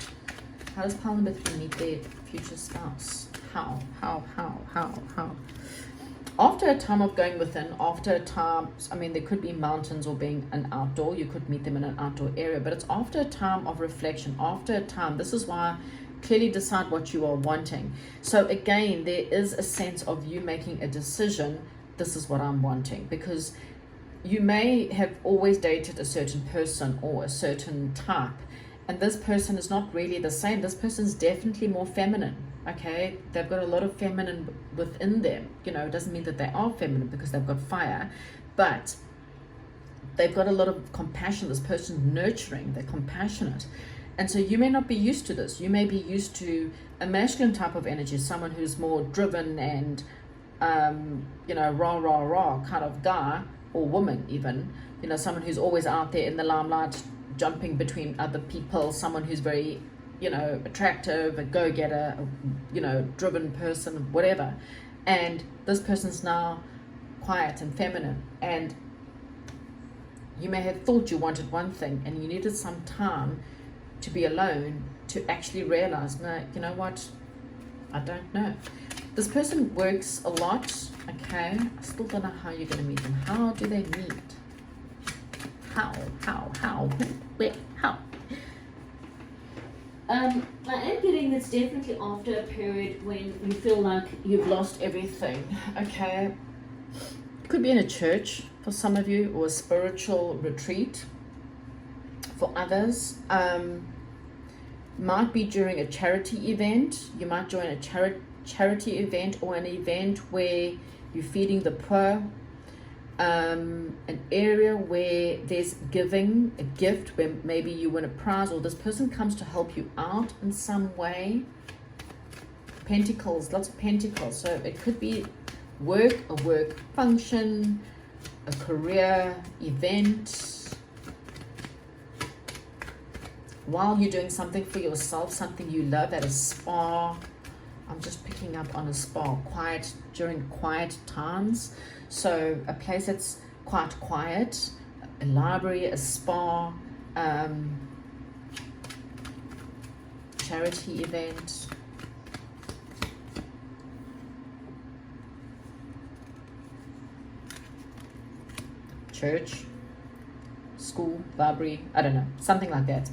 How does Pile number 3 meet their future spouse? How? After a time of going within, after a time, there could be mountains or being an outdoor. You could meet them in an outdoor area, but it's after a time of reflection, after a time. This is why clearly decide what you are wanting. So again, there is a sense of you making a decision. This is what I'm wanting, because you may have always dated a certain person or a certain type, and this person is not really the same. This person's definitely more feminine. Okay, they've got a lot of feminine within them. It doesn't mean that they are feminine because they've got fire, but they've got a lot of compassion. This person's nurturing, they're compassionate. And so you may not be used to this. You may be used to a masculine type of energy, someone who's more driven and, rah kind of guy. or woman even, you know, someone who's always out there in the limelight, jumping between other people, someone who's very, you know, attractive, a go-getter, you know, driven person, whatever. And this person's now quiet and feminine, and you may have thought you wanted one thing and you needed some time to be alone to actually realize, no, you know what, I don't know. This person works a lot, okay? I still don't know how you're going to meet them. How do they meet? How, who, where, how? I am getting that's definitely after a period when you feel like You've lost everything, okay? Could be in a church for some of you, or a spiritual retreat for others. Might be during a charity event. You might join a charity event, or an event where you're feeding the poor. An area where there's giving, a gift, where maybe you win a prize, or this person comes to help you out in some way. Pentacles, lots of pentacles. So it could be work, a work function, a career event, while you're doing something for yourself, something you love, at a spa. I'm just picking up on a spa, quiet, during quiet times. So a place that's quite quiet, a library, a spa, charity event. Church, school, library, I don't know, something like that.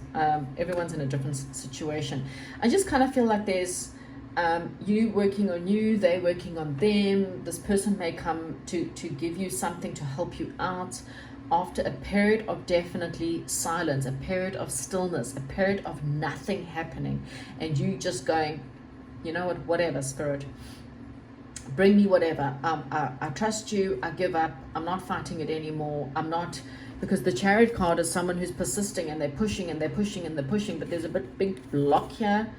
Everyone's in a different situation. I just kind of feel like there's you working on you, they working on them. This person may come to give you something to help you out after a period of definitely silence, a period of stillness, a period of nothing happening, and you just going, you know what, whatever, spirit, bring me whatever. I trust you, I give up, I'm not fighting it anymore. I'm not, because the Chariot card is someone who's persisting, and they're pushing and they're pushing and they're pushing, but there's a big block here.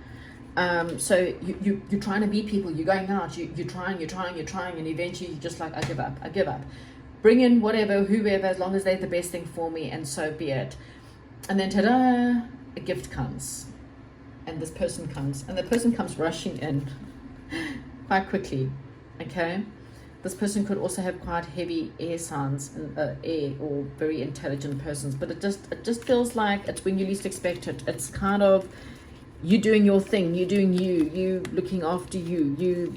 So you're trying to meet people, you're going out, you're trying, and eventually you're just like, I give up. Bring in whatever, whoever, as long as they're the best thing for me, and so be it. And then ta-da, a gift comes, and this person comes, and the person comes rushing in quite quickly, okay? This person could also have quite heavy air signs, air, or very intelligent persons, but it just feels like it's when you least expect it. It's kind of you doing your thing, you doing you looking after you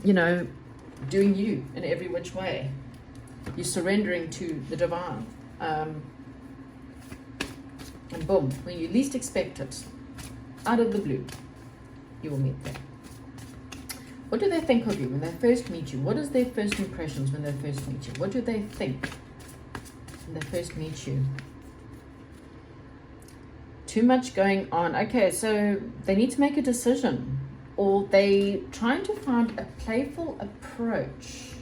know, doing you in every which way. You're surrendering to the divine. And boom, when you least expect it, out of the blue, you will meet them. What do they think of you when they first meet you? What is their first impressions when they first meet you? What do they think when they first meet you? Too much going on. Okay, so they need to make a decision, or they trying to find a playful approach.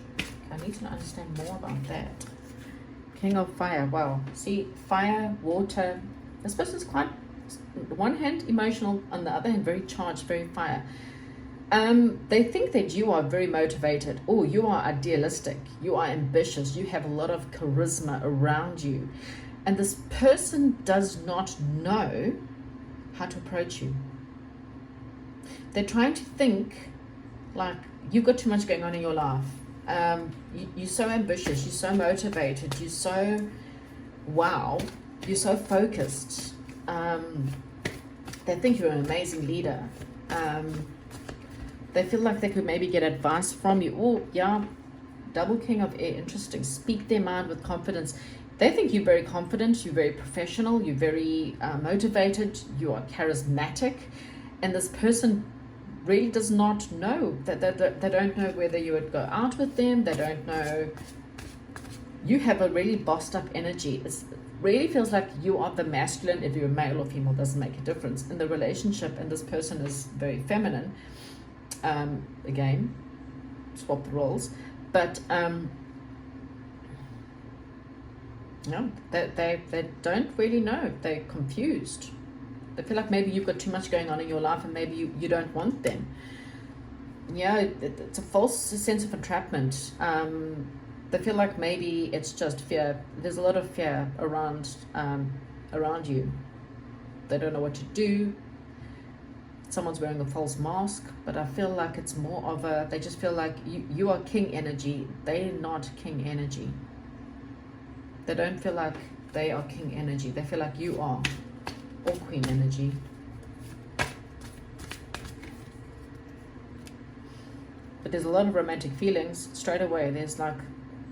I need to understand more about that. King of Fire. Wow. See, fire, water. This person's quite, on one hand, emotional, on the other hand, very charged, very fire. They think that you are very motivated. Oh, you are idealistic. You are ambitious. You have a lot of charisma around you. And this person does not know how to approach you. They're trying to think like you've got too much going on in your life. You're so ambitious. You're so motivated. You're so, wow. You're so focused. They think you're an amazing leader. They feel like they could maybe get advice from you. Oh, yeah, double King of Air, interesting. Speak their mind with confidence. They think you're very confident, you're very professional, you're very motivated, you are charismatic. And this person really does not know. They don't know whether you would go out with them. They don't know. You have a really bossed up energy. It really feels like you are the masculine. If you're male or female, doesn't make a difference in the relationship. And this person is very feminine. Again, swap the roles, but no, they don't really know. They're confused. They feel like maybe you've got too much going on in your life, and maybe you don't want them. Yeah, it's a false sense of entrapment. they feel like maybe it's just fear. There's a lot of fear around you. They don't know what to do. Someone's wearing a false mask, but I feel like it's more of a, they just feel like you are king energy. They're not king energy. They don't feel like they are king energy. They feel like you are, or queen energy. But there's a lot of romantic feelings straight away.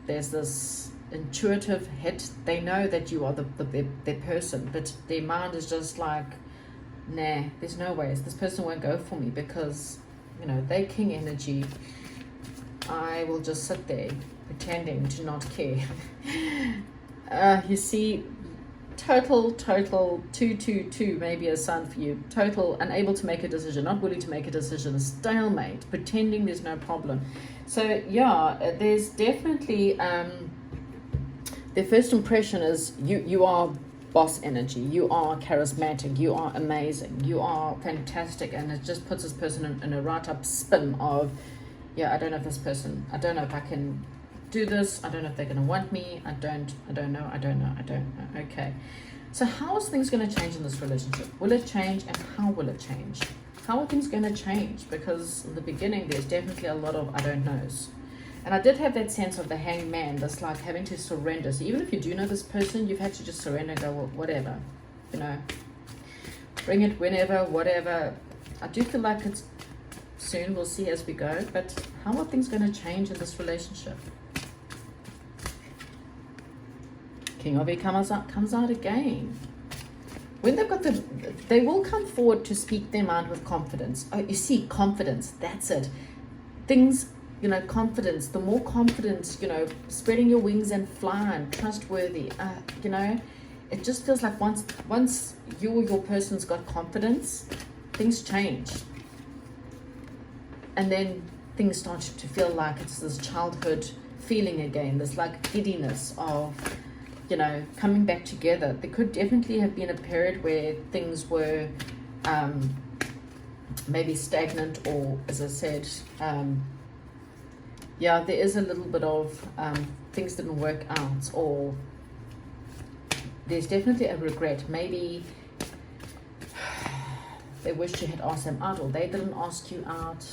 There's this intuitive hit. They know that you are their person, but their mind is just like, nah, there's no ways. This person won't go for me because, you know, they're king energy. I will just sit there pretending to not care. You see, total 222 may be a sign for you. Total unable to make a decision, not willing to make a decision, stalemate, pretending there's no problem. So yeah, there's definitely their first impression is you are boss energy, you are charismatic, you are amazing, you are fantastic, and it just puts this person in a right up spin of, yeah, I don't know if this person, I don't know if I can do this, I don't know if they're going to want me, I don't know. Okay, so how is things going to change in this relationship? Will it change, and how will it change? How are things going to change? Because in the beginning there's definitely a lot of I don't knows. And I did have that sense of the hangman, that's like having to surrender. So even if you do know this person, you've had to just surrender and go, well, whatever, you know, bring it whenever, whatever. I do feel like it's soon, we'll see as we go, but how are things going to change in this relationship? King of it comes out again. When they've got they will come forward to speak their mind with confidence. Oh, you see, confidence, that's it. Things, you know, confidence, the more confidence, you know, spreading your wings and flying, trustworthy, you know, it just feels like once you or your person's got confidence, things change. And then things start to feel like it's this childhood feeling again, this like giddiness of, you know, coming back together. There could definitely have been a period where things were maybe stagnant, or as I said, yeah, there is a little bit of things didn't work out, or there's definitely a regret. Maybe they wish you had asked them out, or they didn't ask you out,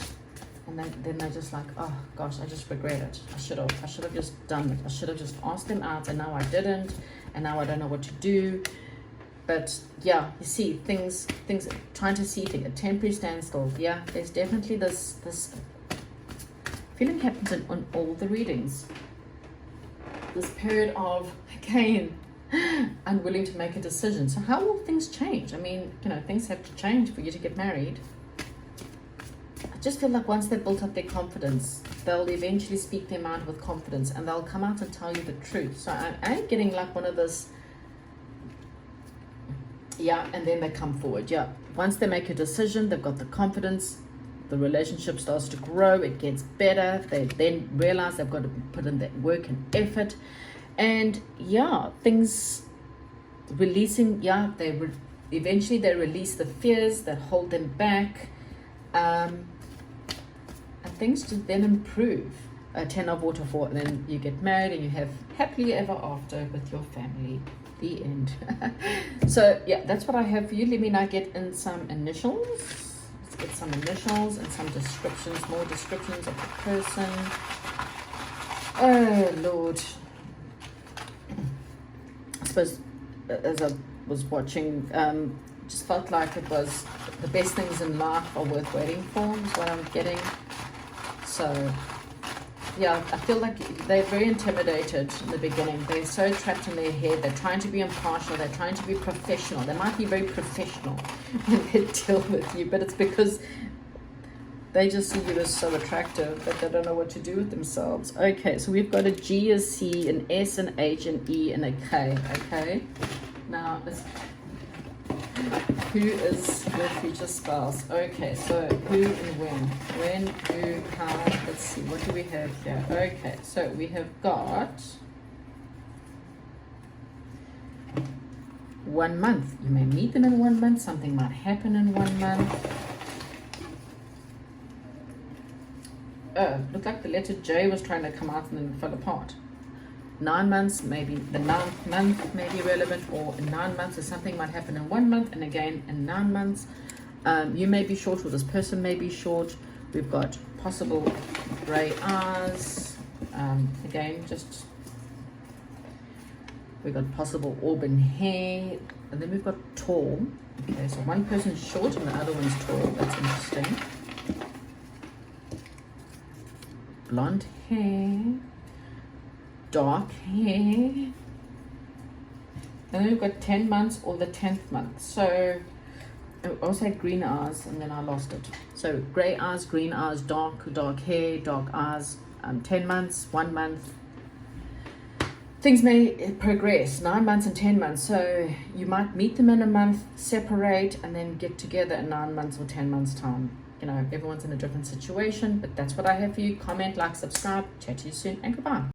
and then they're just like, oh gosh, I just regret it. I should have just done it. I should have just asked them out, and now I didn't, and now I don't know what to do. But yeah, you see, things trying to see things, a temporary standstill. Yeah, there's definitely this feeling happens on all the readings. This period of, again, unwilling to make a decision. So how will things change? I mean, you know, things have to change for you to get married. I just feel like once they've built up their confidence, they'll eventually speak their mind with confidence, and they'll come out and tell you the truth. So I'm getting like one of this, yeah, and then they come forward. Yeah, once they make a decision, they've got the confidence, the relationship starts to grow, it gets better. They then realize they've got to put in that work and effort, and yeah, things releasing. Yeah, eventually they release the fears that hold them back, and things just then improve. 10 of waterfall, and then you get married and you have happily ever after with your family. The end. So yeah, that's what I have for you. Let me now get in some initials. Let's get some initials and some descriptions, more descriptions of the person. Oh Lord. I suppose as I was watching, just felt like it was the best things in life are worth waiting for, is what I'm getting. So yeah, I feel like they're very intimidated in the beginning. They're so trapped in their head. They're trying to be impartial. They're trying to be professional. They might be very professional when they deal with you, but it's because they just see you as so attractive that they don't know what to do with themselves. Okay, so we've got a G, a C, an S, an H, an E, and a K. Okay, now who is your future spouse? Okay, so who and when, who, how, let's see, what do we have here? Okay, so we have got 1 month. You may meet them in 1 month, something might happen in 1 month. Oh, looked like the letter J was trying to come out and then it fell apart. 9 months, maybe the 9th month may be relevant, or in 9 months, or something might happen in 1 month, and again in 9 months. You may be short, or this person may be short. We've got possible grey eyes. Again, just we've got possible auburn hair, and then we've got tall. Okay, so one person's short and the other one's tall. That's interesting. Blonde hair, dark hair, and then we've got 10 months or the 10th month. So I also had green eyes and then I lost it. So grey eyes, green eyes, dark hair, dark eyes, 10 months, 1 month. Things may progress, 9 months and 10 months. So you might meet them in a month, separate, and then get together in 9 months or 10 months time. You know, everyone's in a different situation, but that's what I have for you. Comment, like, subscribe. Chat to you soon, and goodbye.